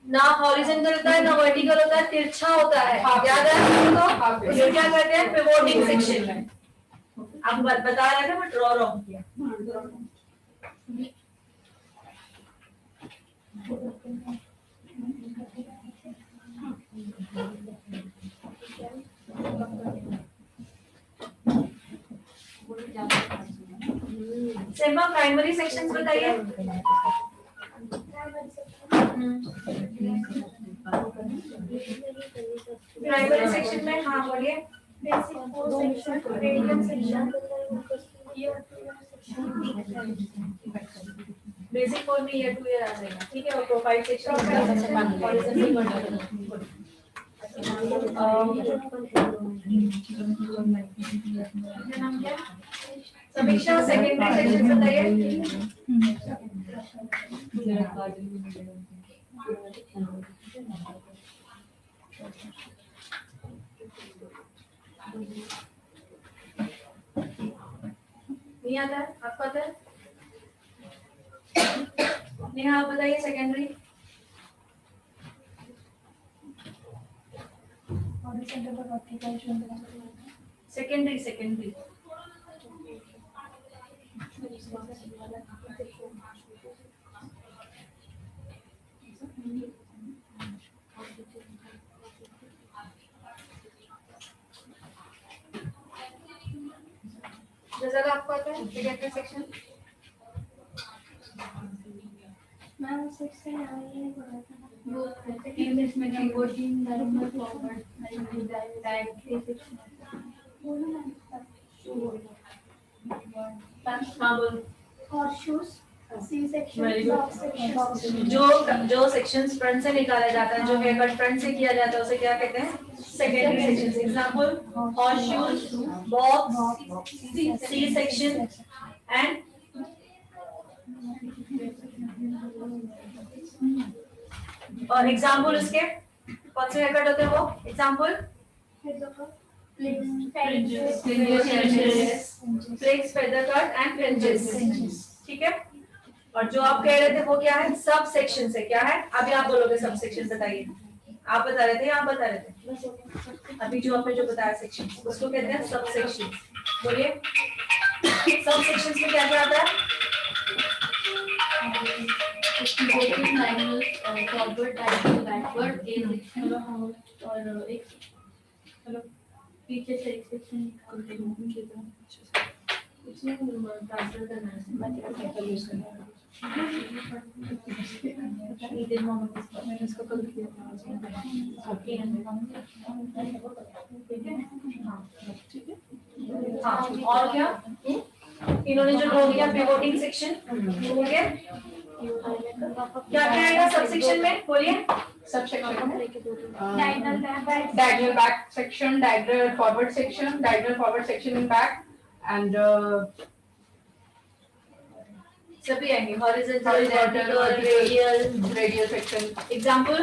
[SPEAKER 2] ना हॉरिजॉन्टल होता है, ना वर्टिकल होता है, तिरछा होता है, याद है आपको, ये क्या कहते हैं, पिवोटिंग सेक्शन में, आप बता रहे थे, मैं ड्रॉ रॉन्ग किया, सिम्बा प्राइमरी सेक्शंस बताइए, प्राइमरी सेक्शन में, हाँ बोलिए,
[SPEAKER 5] basic core section, radium section,
[SPEAKER 2] basic core में ईयर टू ईयर आ जाएगा, ठीक है, और प्रोफाइल सेक्शन समीक्षा सेकेंडरी सेक्शन बताइए। नहीं आता है, आपको आता है? नेहा आप बताइए सेकेंडरी। सेकेंडरी सेकेंडरी जैसा आपको आता है सेकेंडरी सेक्शन।
[SPEAKER 8] मैम सेक्शन आई वो
[SPEAKER 2] इंग्लिश में
[SPEAKER 8] keyboarding normal forward tag section
[SPEAKER 2] हाँ बोल।
[SPEAKER 8] और shoes C section top section
[SPEAKER 2] जो सेक्शंस फ्रंट से निकाला जाता है, जो हेयर कट फ्रंट से किया जाता है, उसे क्या कहते हैं? Secondary sections. Example horse shoes, box, C section and और एग्जांपल उसके कौन से हेयर कट होते हैं वो? Example flicks, feather cut and fringes. ठीक है। और जो आप कह रहे थे वो क्या है? सब सेक्शन से। क्या है? अभी आप बोलोगे सब सेक्शन बताइए। आप बता रहे थे, आप बता रहे थे अभी जो आपने जो बताया सेक्शन उसको कहते हैं सब सेक्शन। बोलिए सब सेक्शन में क्या क्या आता है?
[SPEAKER 5] फॉरवर्ड बैकवर्ड और एक पीछे से एक सेक्शन इसमें ट्रांसफर करना है। मैंने इसको कल किया था।
[SPEAKER 2] हाँ और क्या इन्होंने जो ड्रॉ किया पिवोटिंग सेक्शन हो गया। क्या क्या आएगा सब सेक्शन में? बोलिए
[SPEAKER 6] सब सेक्शन में
[SPEAKER 8] diagonal
[SPEAKER 6] back section, diagonal forward section in back and
[SPEAKER 2] सभी आएंगे। Horizontal, vertical,
[SPEAKER 6] radial section,
[SPEAKER 2] example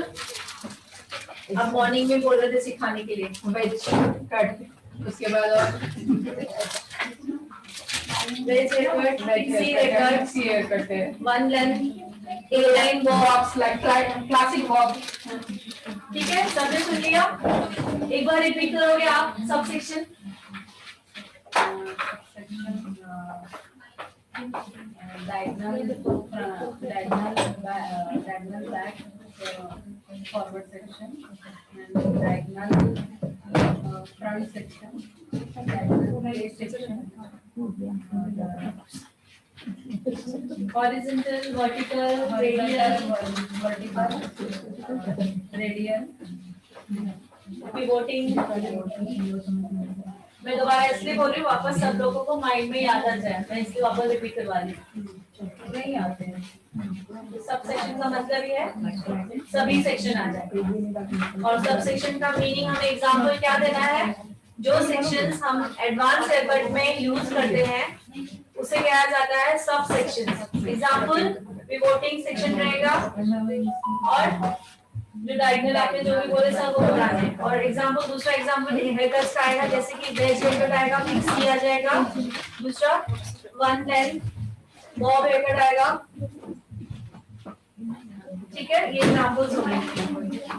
[SPEAKER 2] अब मॉर्निंग में बोल रहे थे सिखाने के लिए
[SPEAKER 6] wedge cut, उसके बाद और
[SPEAKER 2] veg hair cut,
[SPEAKER 6] see here cut है,
[SPEAKER 2] वन लेंथ, ए line
[SPEAKER 6] box like classic box।
[SPEAKER 2] ठीक है। सबने सुन लिया? एक बार रिपीट करोगे आप sub section?
[SPEAKER 4] diagonal back forward section and diagonal front section, diagonal base section,
[SPEAKER 2] horizontal, vertical,
[SPEAKER 4] radial,
[SPEAKER 2] पिवोटिंग। मैं दोबारा इसलिए बोल रही हूँ वापस सब लोगों को माइंड में याद आ जाए, मैं इसलिए वापस रिपीट करवा रही हूँ।
[SPEAKER 4] नहीं आते हैं।
[SPEAKER 2] सब सेक्शन का मतलब ये है सभी सेक्शन आ जाए। और सब सेक्शन का मीनिंग हमें एग्जांपल क्या देना है? जो सेक्शंस हम एडवांस हेयर कट में यूज करते हैं उसे कहा जाता है सब सेक्शन। एग्जांपल पिवोटिंग सेक्शन रहेगा और जो डायगोनल आपने जो भी बोले सब वो बनाने हैं। और एग्जांपल दूसरा एग्जांपल हेयर कट्स का आएगा, जैसे कि वेज हेयर कट आएगा, फिक्स किया जाएगा। दूसरा one length bob hair cut आएगा। ठीक है, ये एग्जांपल्स हो गए।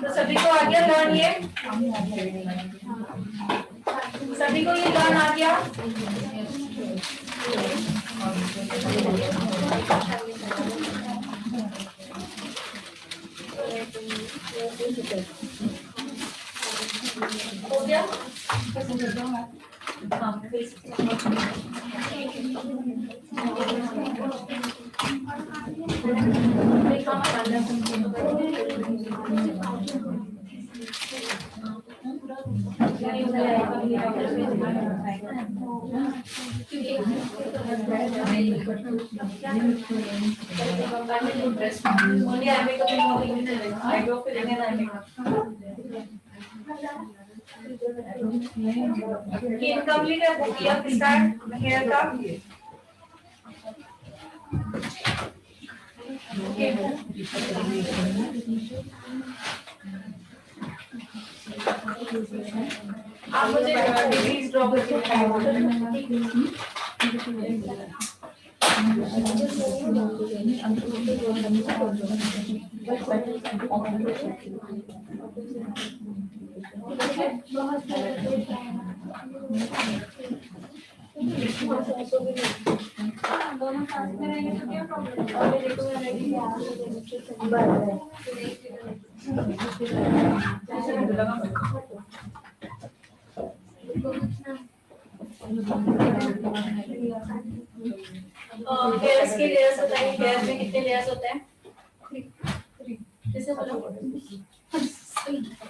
[SPEAKER 2] तो सभी को आ गया लर्न? ये सभी को ये लर्न आ गया? हो गया? हाँ इनकम्प्लीट है वो किया स्टार्ट हेयर का आप मुझे डिग्रीज ड्रॉ करके
[SPEAKER 3] दोनों साथ में रहेंगे तो क्या
[SPEAKER 2] हेयर्स के लेयर्स होता है हेयर में कितने लेयर्स होते हैं कैसे बोला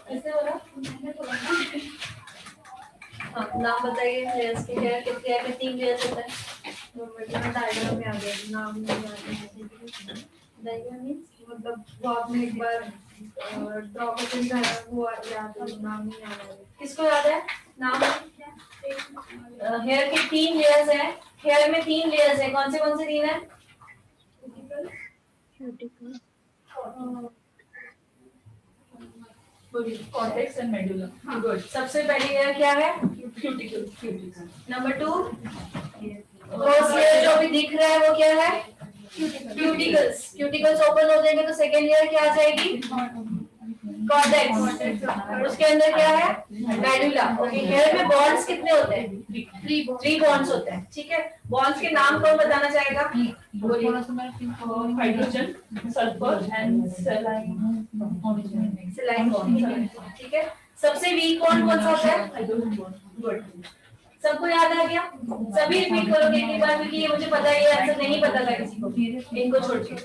[SPEAKER 2] कैसे बोला हाँ नाम बताइए लेयर्स के हेयर कितने हेयर में 3 लेयर्स होता है डायग्राम में आ गया नाम नहीं याद डायग्राम मींस मतलब वो आपने एक बार ड्रॉ करके जाया वो याद है नाम नहीं याद है किसको याद है नाम हेयर के 3 लेयर्स हैं हेयर में 3 लेयर्स हैं कौन से 3 हैं
[SPEAKER 7] कॉर्टेक्स एंड मेडुला गुड
[SPEAKER 2] सबसे पहली लेयर क्या है
[SPEAKER 7] क्यूटिकल
[SPEAKER 2] नंबर 2 फर्स्ट लेयर जो भी दिख रहा है वो क्या है क्यूटिकल्स ओपन हो जाएंगे तो सेकेंड लेयर क्या आ जाएगी कॉर्टेक्स उसके अंदर क्या है मेडुला ओके हेयर में बॉन्ड्स कितने होते हैं 3 बॉन्ड्स होते हैं ठीक है बॉन्ड्स के नाम कौन बताना चाहेगा
[SPEAKER 7] हाइड्रोजन सल्फर एंड
[SPEAKER 2] सेलाइन बॉन्ड ठीक है सबसे वीक बॉन्ड कौन सा होता है गुड सबको याद आ गया सभी रिपीट करोगे एक बार क्योंकि ये मुझे पता है ये आंसर नहीं पता था किसी को इनको छोड़ के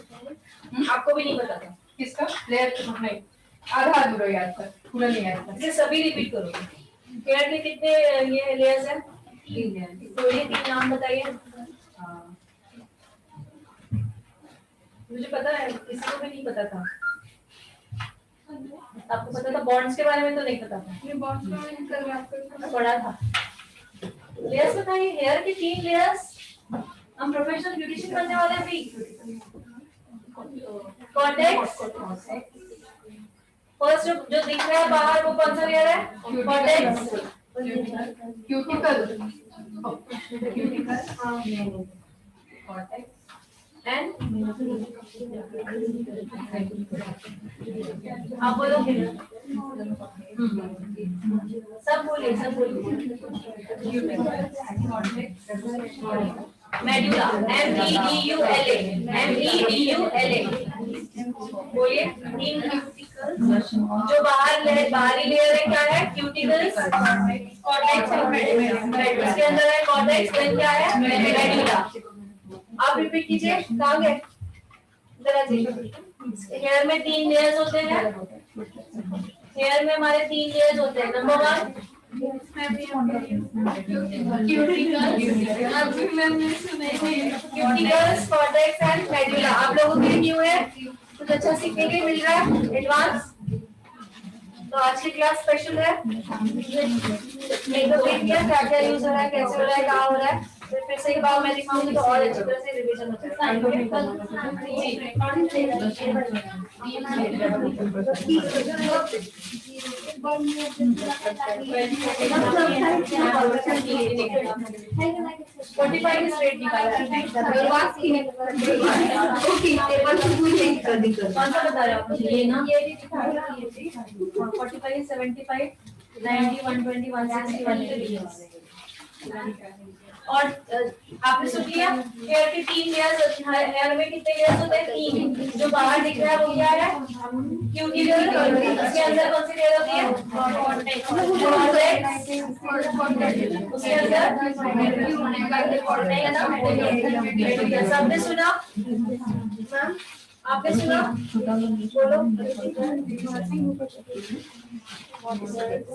[SPEAKER 2] आपको भी नहीं पता था
[SPEAKER 6] किसका लेयर नहीं आधा अधूरा याद था पूरा नहीं याद था
[SPEAKER 2] इसे सभी रिपीट करोगे हेयर के कितने ये लेयर्स हैं 3 लेयर तो ये 3 नाम बताइए मुझे पता है किसी को भी नहीं पता था आपको पता था बॉन्ड्स के बारे में तो नहीं पता था
[SPEAKER 3] ये बहुत
[SPEAKER 2] पढ़ा था लेयर्स बताइए हेयर की 3 लेयर्स हम प्रोफेशनल ब्यूटिशियन बनने वाले हैं भी कॉर्टेक्स फर्स्ट जो दिख रहा है बाहर वो कौन सा लेयर है कॉर्टेक्स
[SPEAKER 6] क्यूटिकल
[SPEAKER 2] कॉर्टेक्स एंड आप बोलो सब बोलिए मेडुला MEDULA बोलिए जो बाहरी लेयर है क्या है क्यूटिकल्स कॉर्टेक्स उसके अंदर है कॉर्टेक्स देन क्या है मेडुला आप रिपीट कीजिए कहाँ गए जरा हेयर में 3 लेयर्स होते हैं हेयर में हमारे 3 लेयर्स होते हैं number 1 cuticles cortex and medulla आप लोगों के लिए न्यू है कुछ अच्छा सीखने के लिए मिल रहा है एडवांस तो आज की क्लास स्पेशल है मेकअप एरिया क्या क्या यूज हो रहा है कैसे हो रहा है कहाँ हो रहा है फिर से एक बार मैं दिखाऊंगी तो और अच्छी तरह से रिवीजन हो कौन सा बता रहे हो ये ना 45 75 90 120 160 और आपने सुन लिया हेयर के 3 लेयर्स हेयर में कितने लेयर्स होते हैं 3 जो बाहर दिख रहा है वो क्या है क्यूटिकल उसके अंदर कौन सी लेयर होती है उसके अंदर सबने सुना मैम आपने सुना बोलो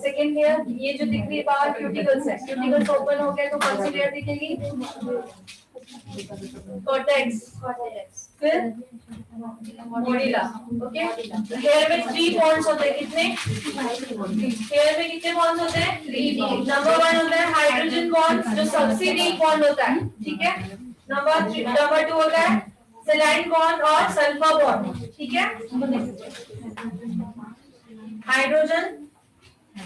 [SPEAKER 2] सेकेंड लेयर ये जो दिख रही है बाहर क्यूटिकल्स है क्यूटिकल्स ओपन हो गए तो कौन सी लेयर दिखेगी कॉर्टेक्स, फिर मोडिला। ओके, हेयर में 3 बॉन्ड्स होते हैं। कितने? हेयर में कितने बॉन्ड्स होते हैं? 3। नंबर 1 होता है हाइड्रोजन बॉन्ड, जो सबसे वीक बॉन्ड होता है, ठीक है। नंबर 2 होता है सेलाइन बॉन्ड और सल्फर बॉन्ड, ठीक है। हाइड्रोजन एंड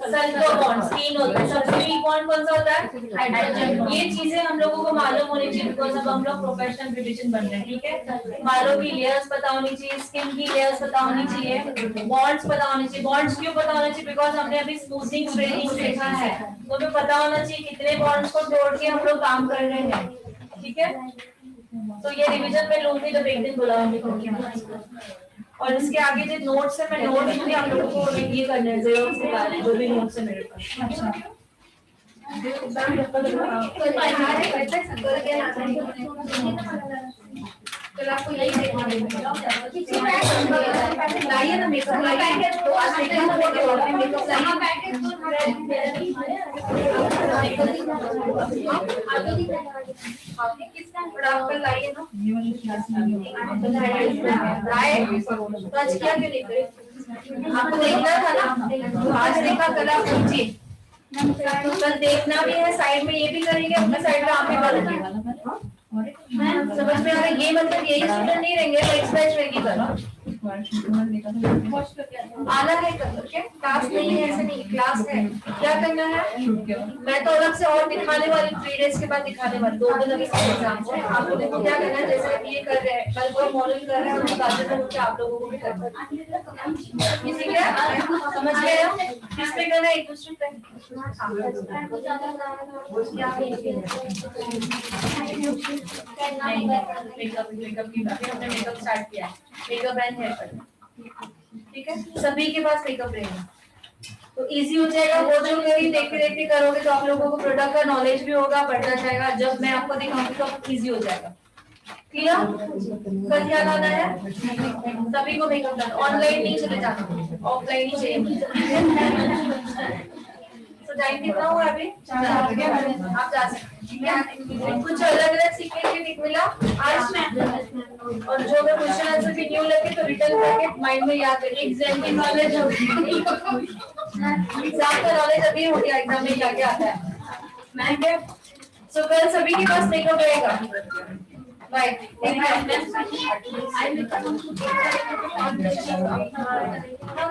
[SPEAKER 2] सल्फर बॉन्ड 3 होते हैं। सबसे वीक बॉन्ड कौन सा होता है? हाइड्रोजन। ये चीजें हम लोगों को मालूम होनी चाहिए, बिकॉज अब हम लोग प्रोफेशनल ब्यूटिशियन बन रहे हैं, ठीक है। बालों की लेयर्स पता होनी चाहिए, स्किन की लेयर्स पता होनी चाहिए, बॉन्ड्स पता होने चाहिए। बॉन्ड्स क्यों पता होना चाहिए? बिकॉज हमने अभी स्मूथनिंग स्ट्रेनिंग देखा है, तो हमें पता होना चाहिए कितने बॉन्ड्स को तोड़ के हम लोग काम कर रहे हैं, ठीक है। तो ये रिवीजन में लूंगी जब एक दिन बुलाऊंगी। और इसके आगे जो नोट्स है, मैं नोट्स भी आप लोगों को ये करने हैं, जेरोक्स निकालने, जो भी नोट्स है मेरे पास।
[SPEAKER 3] कल आपको यही देखना लाइए ना मेकअप आपका लाइए ना क्या क्यों नहीं करे? आपको देखना था ना, आज देखा कल आप पूछिए, कल देखना भी है, साइड में ये भी करेंगे, अपने साइड में आप भी करेंगे। समझ में आ रहा है? ये मतलब यही स्टूडेंट नहीं रहेंगे, नेक्स्ट बैच रहेगी कल। आना है कल, ओके? क्लास नहीं है ऐसे नहीं, क्लास है। क्या करना है? मैं तो अलग से और दिखाने वाली, 3 डेज के बाद दिखाने वाली, 2 दिन अभी एग्जाम है। आप लोगों को क्या करना है, जैसे ये कर रहे हैं, कल कोई मॉडल कर रहे हैं, हम बताते हैं आप लोगों को भी करना है। किसी क्या समझ में आया? किस पे करना है? एक दूसरे पे। मेकअप की बात, हमने मेकअप स्टार्ट किया है, मेकअप एंड हेयर कट, ठीक है। सभी के पास मेकअप रहेगा, तो इजी हो जाएगा। वो जो कभी देखते देखते करोगे तो आप लोगों को प्रोडक्ट का नॉलेज भी होगा, बढ़ता जाएगा। जब मैं आपको दिखाऊंगी तो इजी हो जाएगा। क्लियर? कल क्या लाना है? सभी को मेकअप करना, ऑनलाइन नहीं चले जाना, ऑफलाइन ही चाहिए। टाइम कितना हुआ अभी? आप जा सकते हैं। कुछ अलग अलग सीखने के लिए मिला आज में, और जो मैं क्वेश्चन आंसर भी न्यू लगे तो रिटर्न करके माइंड में याद करिए। एग्जाम की नॉलेज होगी, एग्जाम का नॉलेज अभी हो गया, एग्जाम में क्या क्या आता है। सो कल सभी के पास मेकअप रहेगा, राइट?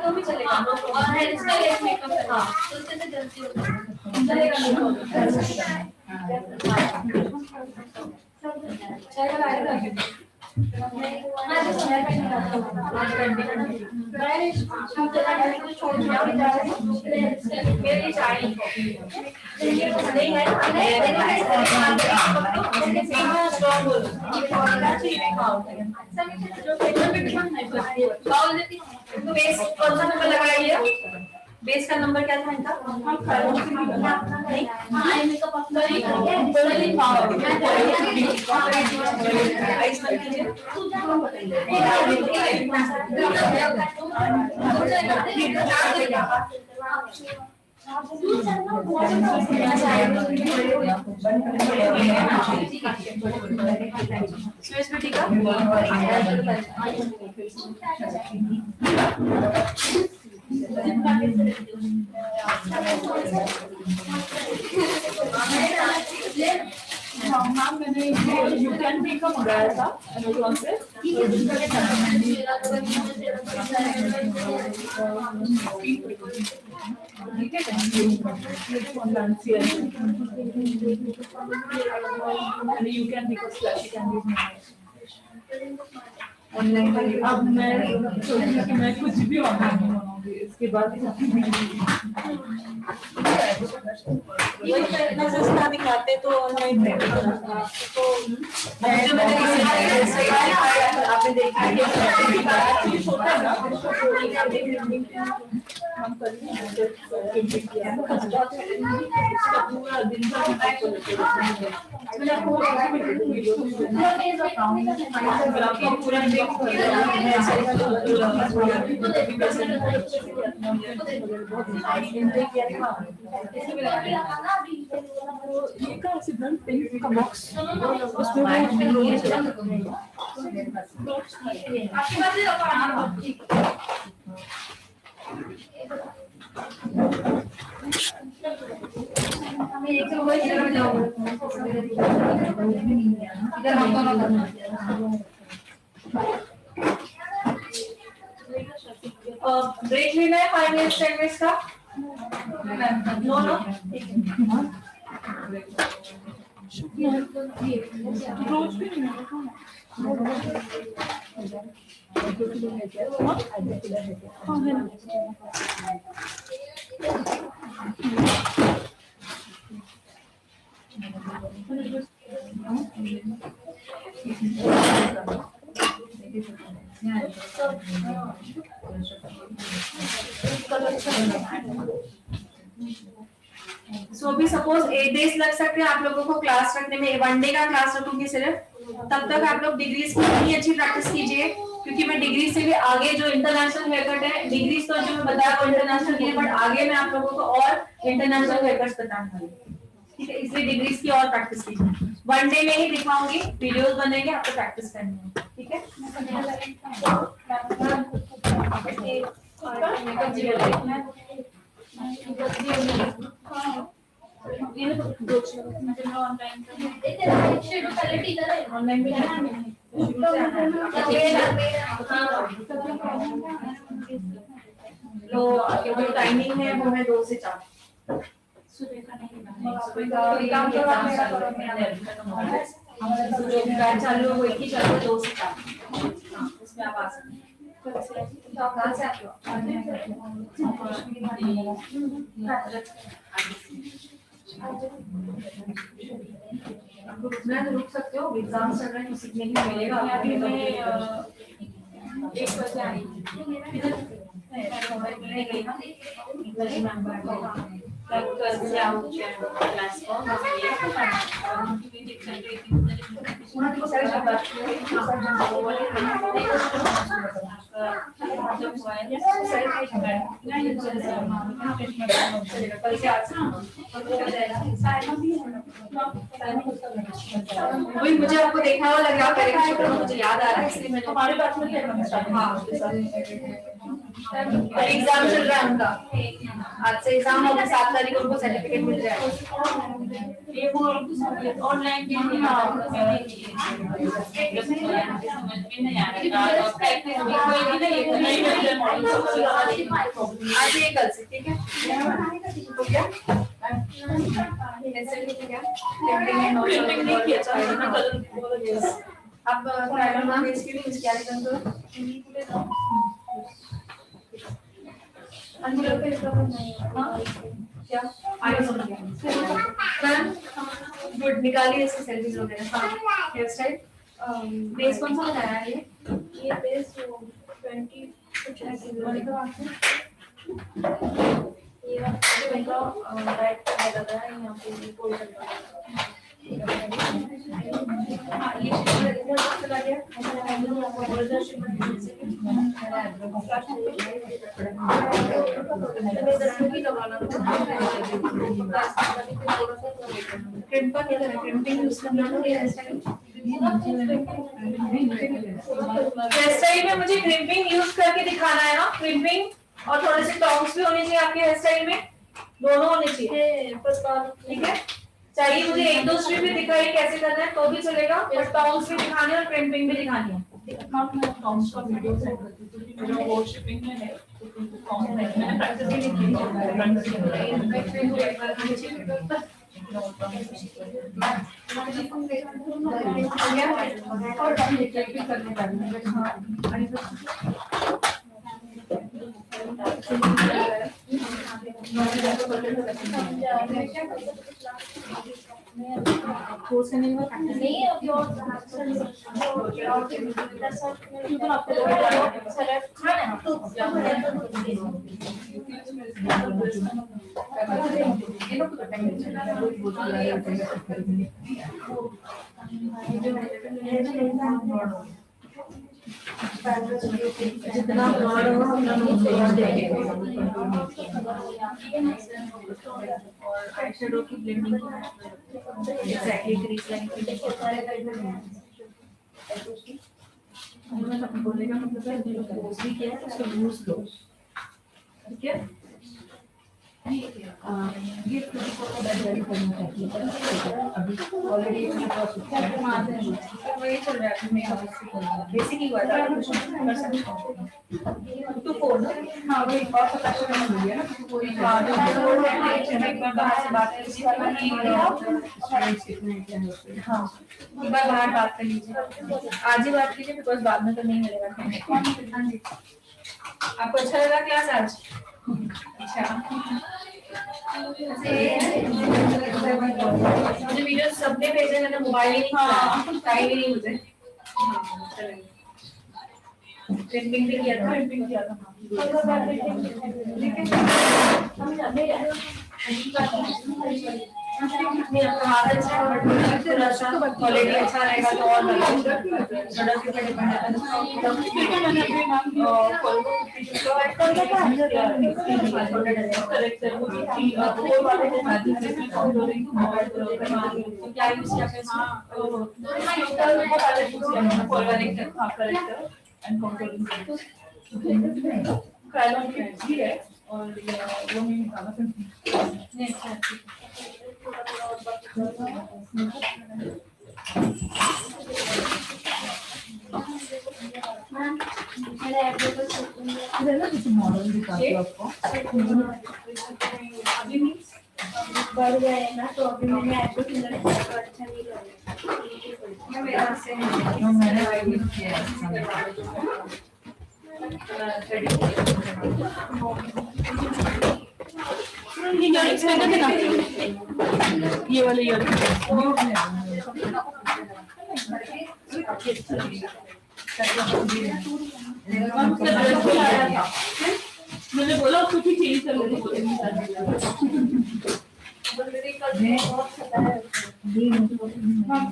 [SPEAKER 3] तो भी चलेगा, और हेयर स्टाइल एक मेकअप है, हाँ तो उससे तो जल्दी हो चलेगा। मेरी चाय नहीं बेस कौन सा नंबर लगाइए? बेस का नंबर क्या था इनका?
[SPEAKER 7] मैम मैंने यू कैन बी का मंगाया था अमेज़न से। ठीक है, यू कैन बी ऑनलाइन। अब मैं सोचूंगी कि मैं कुछ भी ऑनलाइन बनाऊंगी, इसके बाद
[SPEAKER 2] ये इतना सस्ता दिखाते तो ऑनलाइन तो आपने देखा
[SPEAKER 7] हम पूरा दिन पूरा ये का सिद्धांत पेन का बॉक्स उसमें वो
[SPEAKER 1] आपके पास ही रखो। एक तो वही इधर में जाओ, इधर हम दोनों करना। ब्रेक लेना है 5 मिनट्स 10 मिनट्स का। नो नो
[SPEAKER 7] रोज भी नहीं
[SPEAKER 1] सो अभी सपोज 8 डेज लग सकते हैं आप लोगों को क्लास रखने में। 1 डे का क्लास रखूंगी सिर्फ, तब तक आप लोग डिग्रीज की इतनी अच्छी प्रैक्टिस कीजिए, क्योंकि मैं डिग्री से भी आगे जो इंटरनेशनल हेयर कट है, डिग्रीज तो जो मैं बताया वो इंटरनेशनल की है, बट आगे मैं आप लोगों को और इंटरनेशनल हेयर कट्स बताने वाली हूँ, ठीक है। इसलिए डिग्रीज की और प्रैक्टिस कीजिए। 1 डे में ही दिखाऊंगी, वीडियोस बनेंगे, आपको प्रैक्टिस करनी है, ठीक है। जो टाइमिंग है वो है 2 से 4। जो बैच चालू है वो एक ही चालू है 2 से 4, उसमें आप आ सकते हैं। कहाँ से आते हो? आपको रुकना है तो रुक सकते हो, एग्जाम चल रहे हैं तो सीखने के लिए मिलेगा।
[SPEAKER 7] अभी मैं 1 बजे आई
[SPEAKER 1] कल से आओ क्लास को वही मुझे आपको देखा हुआ लग रहा है, मुझे याद आ रहा है, इसलिए मैंने हमारे पास में एग्जाम चल रहा है उनका। आज से एग्जाम होगा, 7 तारीख को उनको सर्टिफिकेट मिल जाएगा।
[SPEAKER 7] ये वो ऑनलाइन भी नहीं
[SPEAKER 1] आज ये कल से, ठीक है। हो गया अब क्या गुड निकालिए इसकी सेल्फीज वगैरह। हेयर स्टाइल बेस कौन सा लगाया है?
[SPEAKER 5] ये बेस 20 ये वाला राइट साइड लगा है, यहाँ पे फोल्ड लगा है।
[SPEAKER 1] ये इधर चला गया, क्रिम्पर इधर है, क्रिम्पिंग यूज करना है। हेयर स्टाइल में मुझे क्रिम्पिंग यूज करके दिखाना है ना, क्रिम्पिंग और थोड़े से टॉन्ग्स भी होने चाहिए आपके हेयर स्टाइल में, दोनों होने चाहिए, ठीक है। चाहिए मुझे 1-2 स्ट्रिप भी दिखाइए कैसे करना है तो भी चलेगा, पर टॉन्ग्स भी दिखाने और क्रिम्पिंग भी दिखानी है।
[SPEAKER 7] टॉम्स का वीडियो सेंड करती हूँ, क्योंकि मेरा वो शिपिंग में है तो टॉम्स मैंने प्रैक्टिस भी नहीं की
[SPEAKER 2] जितना ब्रॉड हो उतना नोट और आई शेडो की ब्लेंडिंग एग्जैक्टली क्रीज लाइन की बोलेगा मतलब है पोज भी किया है उसको यूज लो ठीक है ये अभी ऑलरेडी वही चल रहा है बेसिक ही हुआ था टू फोर हाँ वही और प्रकाशन में मिल गया ना कोई एक बार बाहर से बात कीजिए हाँ एक बार बाहर बात कर लीजिए आज ही बात कीजिए बिकॉज बाद में तो नहीं मिलेगा आपको अच्छा लगा क्लास आज अच्छा मुझे वीडियो सबने भेजे मैंने मोबाइल ही नहीं टाइम ही नहीं मुझे प्रिंटिंग भी किया था क्वालिटी अच्छा रहेगा तो और और वो नहीं निकाला मॉडल दिखाती हूँ आपको
[SPEAKER 5] बढ़ गए ना तो अभी मैंने ऐसे फिलर तो अच्छा नहीं लगेगा
[SPEAKER 2] मेरा से मैंने आईडी किया है इयरिंग्स में देना ये वाले इयरिंग्स
[SPEAKER 7] मैंने बोला उसको भी चेंज कर लेने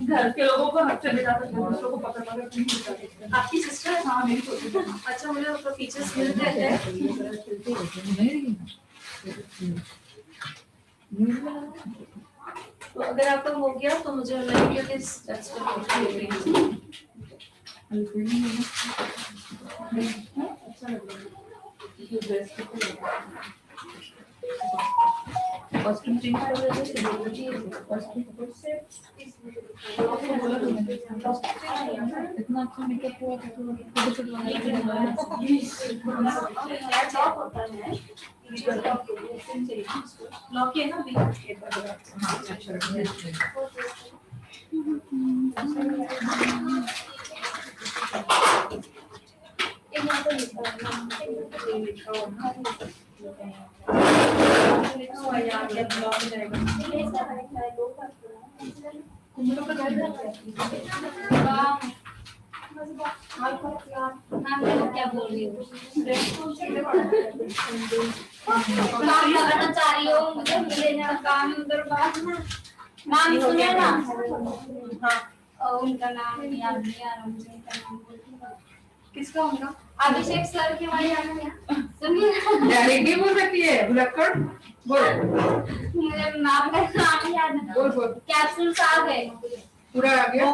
[SPEAKER 7] घर के लोगों को हाथ चले जाते हैं दूसरों को पकड़ पकड़
[SPEAKER 2] आपकी सिस्टर
[SPEAKER 7] हाँ मेरी छोटी
[SPEAKER 2] अच्छा मुझे उसका फीचर्स मिलते हैं तो अगर आपका हो गया तो मुझे ऑनलाइन के स्टेप्स पर कॉस्ट्यूम चेंज कर रहे थे इतना अच्छा मेकअप हुआ लॉक किया ना अभी
[SPEAKER 5] क्या बोल रही हूँ काम लगाना चाह रही हो मुझे मिले ना काम उधर बात ना नाम सुने ना हाँ उनका नाम याद नहीं आ रहा मुझे उनका नाम
[SPEAKER 2] किसका होगा
[SPEAKER 5] अभिषेक सर के वही आना है सुनिए
[SPEAKER 6] डायरेक्टली बोल सकती है भुलक्कड़ बोल
[SPEAKER 5] मुझे नाम का नाम याद नहीं
[SPEAKER 6] बोल बोल
[SPEAKER 5] कैप्सूल साग है
[SPEAKER 6] पूरा आ गया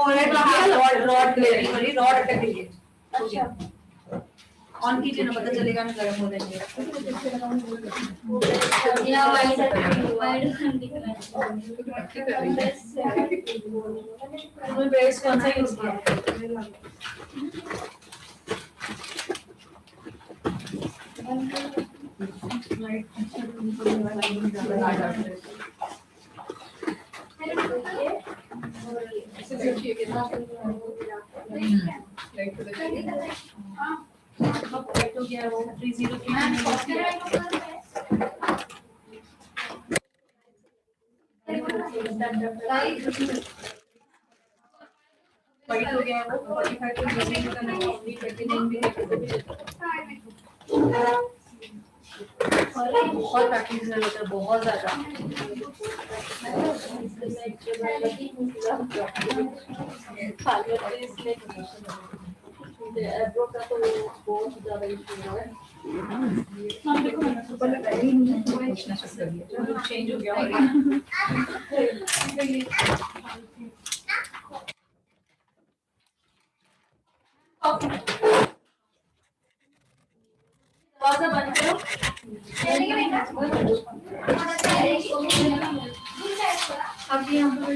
[SPEAKER 2] रॉड अटक गई है ऑन कीजिए ना पता चलेगा ना गर्म हो जाएंगे
[SPEAKER 5] या वाइट दिख रहा
[SPEAKER 2] है बेस कौन सा यूज किया है हो गया वो 30 वाइट हो गया वो 45 तो यूजिंग करना है पैकेजिंग भी बहुत पैकेज होता है बहुत ज्यादा
[SPEAKER 4] एब्रो का तो बहुत ज्यादा इशू है।
[SPEAKER 7] चेंज हो गया
[SPEAKER 2] दरवाजा बंद करो।
[SPEAKER 3] अब यहाँ पर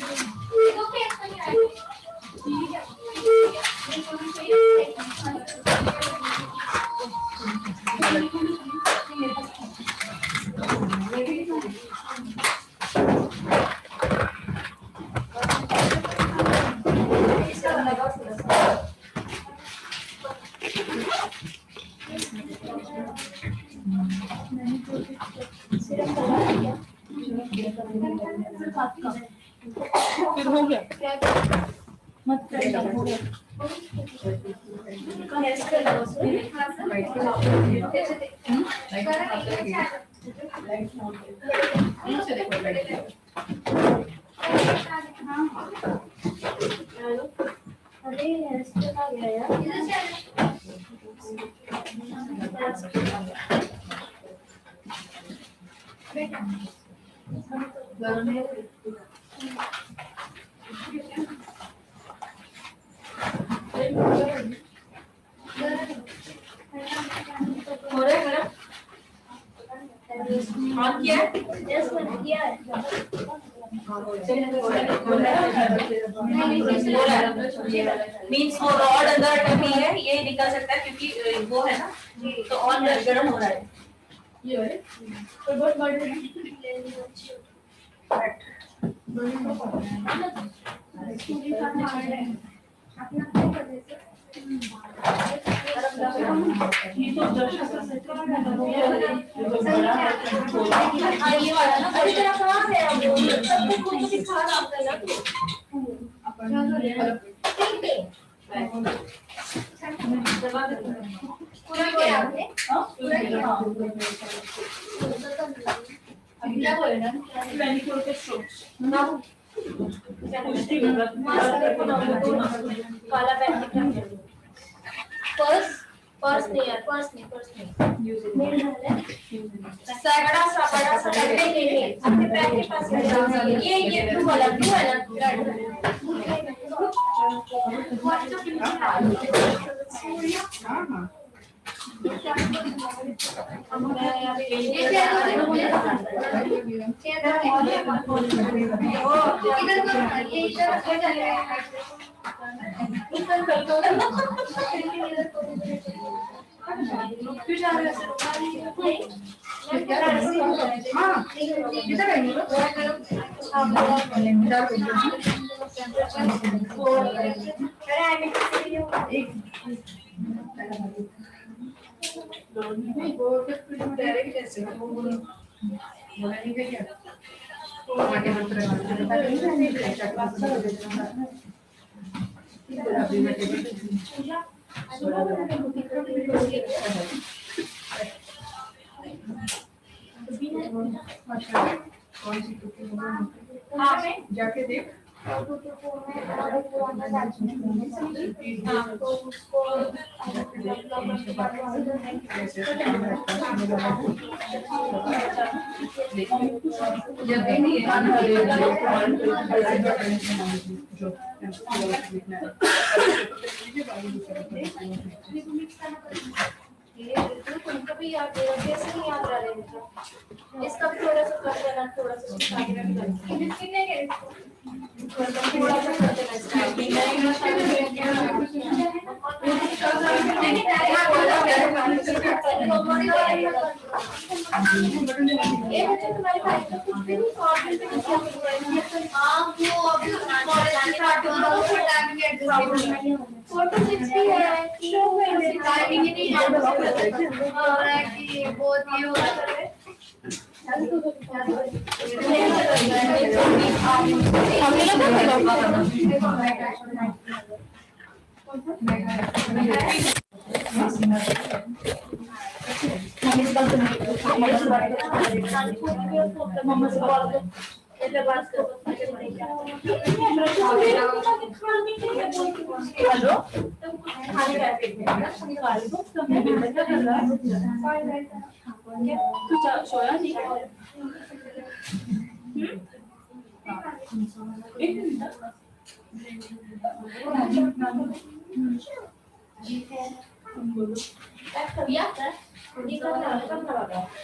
[SPEAKER 7] फिर हो गया मत
[SPEAKER 2] हो रहा है मेरा ऑन किया है? मीन्स वो रॉड अंदर अटकी है, ये निकल सकता है क्योंकि वो है ना, तो ऑन गर्म हो रहा है।
[SPEAKER 7] ये है तो बहुत ये तो
[SPEAKER 2] ये वाला ना अभी तेरा कहाँ है अब वो सबको कुछ दिखा रहा है
[SPEAKER 3] पूरा किया आपने?
[SPEAKER 7] अभी क्या बोले ना मैनिक्योर के स्ट्रोक्स
[SPEAKER 5] काला पैंट पर्स नहीं यार, पर्स नहीं
[SPEAKER 2] सैकड़ा सा बड़ा सा
[SPEAKER 5] अपने पैर के पास ये ब्लू वाला ब्लू है ना
[SPEAKER 6] जाके देख
[SPEAKER 5] उनका भी याद है, कैसे नहीं याद रह रहे इसका भी थोड़ा सा कर देना, थोड़ा सा कितने के थोड़ा सा कर देना फोटो सिक्सटी है टाइमिंग नहीं है कि बहुत ये हो रहा है
[SPEAKER 2] हेलो
[SPEAKER 7] खाने का निकाल दो तुमने बेटा क्या कर रहा है तू सोया नहीं है एक मिनट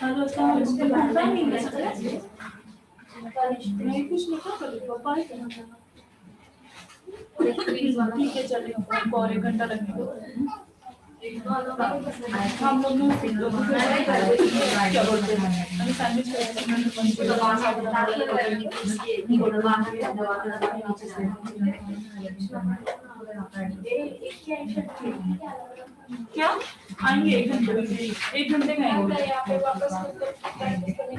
[SPEAKER 7] हेलो नहीं कुछ नहीं ठीक है चलेगा और 1 घंटा लगेगा हम लोग क्या बोलते हैं सैंडविच क्या आएंगे 1 घंटे में 1 घंटे में आएंगे
[SPEAKER 1] अभी कभी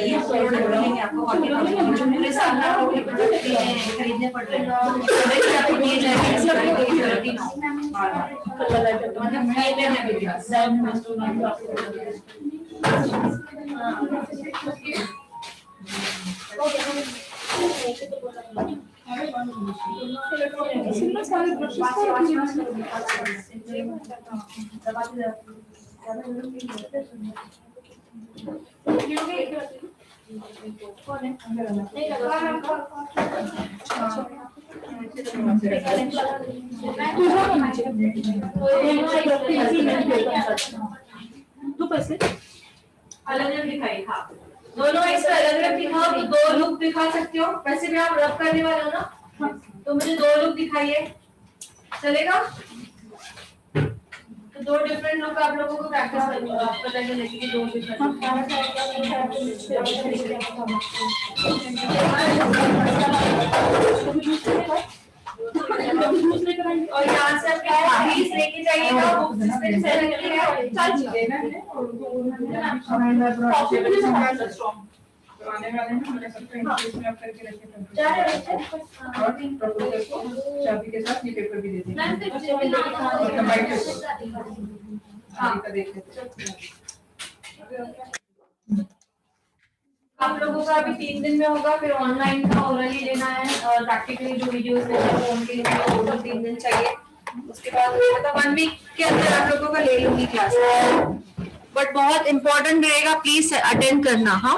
[SPEAKER 1] 25 हुआ है आपको पूरे साल खरीदने पड़ रहे
[SPEAKER 7] दो पैसे
[SPEAKER 2] अलग अलग दिखाई हाँ दोनों इसका अलग अलग दिखाओ तो 2 लुक दिखा सकते हो वैसे भी आप रब करने वाले हो ना तो मुझे 2 लुक दिखाइए चलेगा तो 2 डिफरेंट लुक आप लोगों को प्रैक्टिस करनी होगी आपको लगेगा कि 2 डिफरेंट और यहाँ से आप क्या है प्लीज लेके जाइएगा बुक्स इसमें से रखिए
[SPEAKER 6] आने वाले हैं मैंने सबको इंग्लिश में आप करके रखे चाबी के साथ ये पेपर भी दे देंगे और कंबाइन करके देख लेते
[SPEAKER 2] आप लोगों का अभी 3 दिन में होगा फिर ऑनलाइन का ओरली लेना है और प्रैक्टिकली जो वीडियोस लेना है वो उनके लिए टोटल 3 दिन चाहिए उसके बाद मतलब 1 वीक के अंदर आप लोगों का ले लूंगी क्लास बट बहुत इंपॉर्टेंट रहेगा प्लीज अटेंड करना हाँ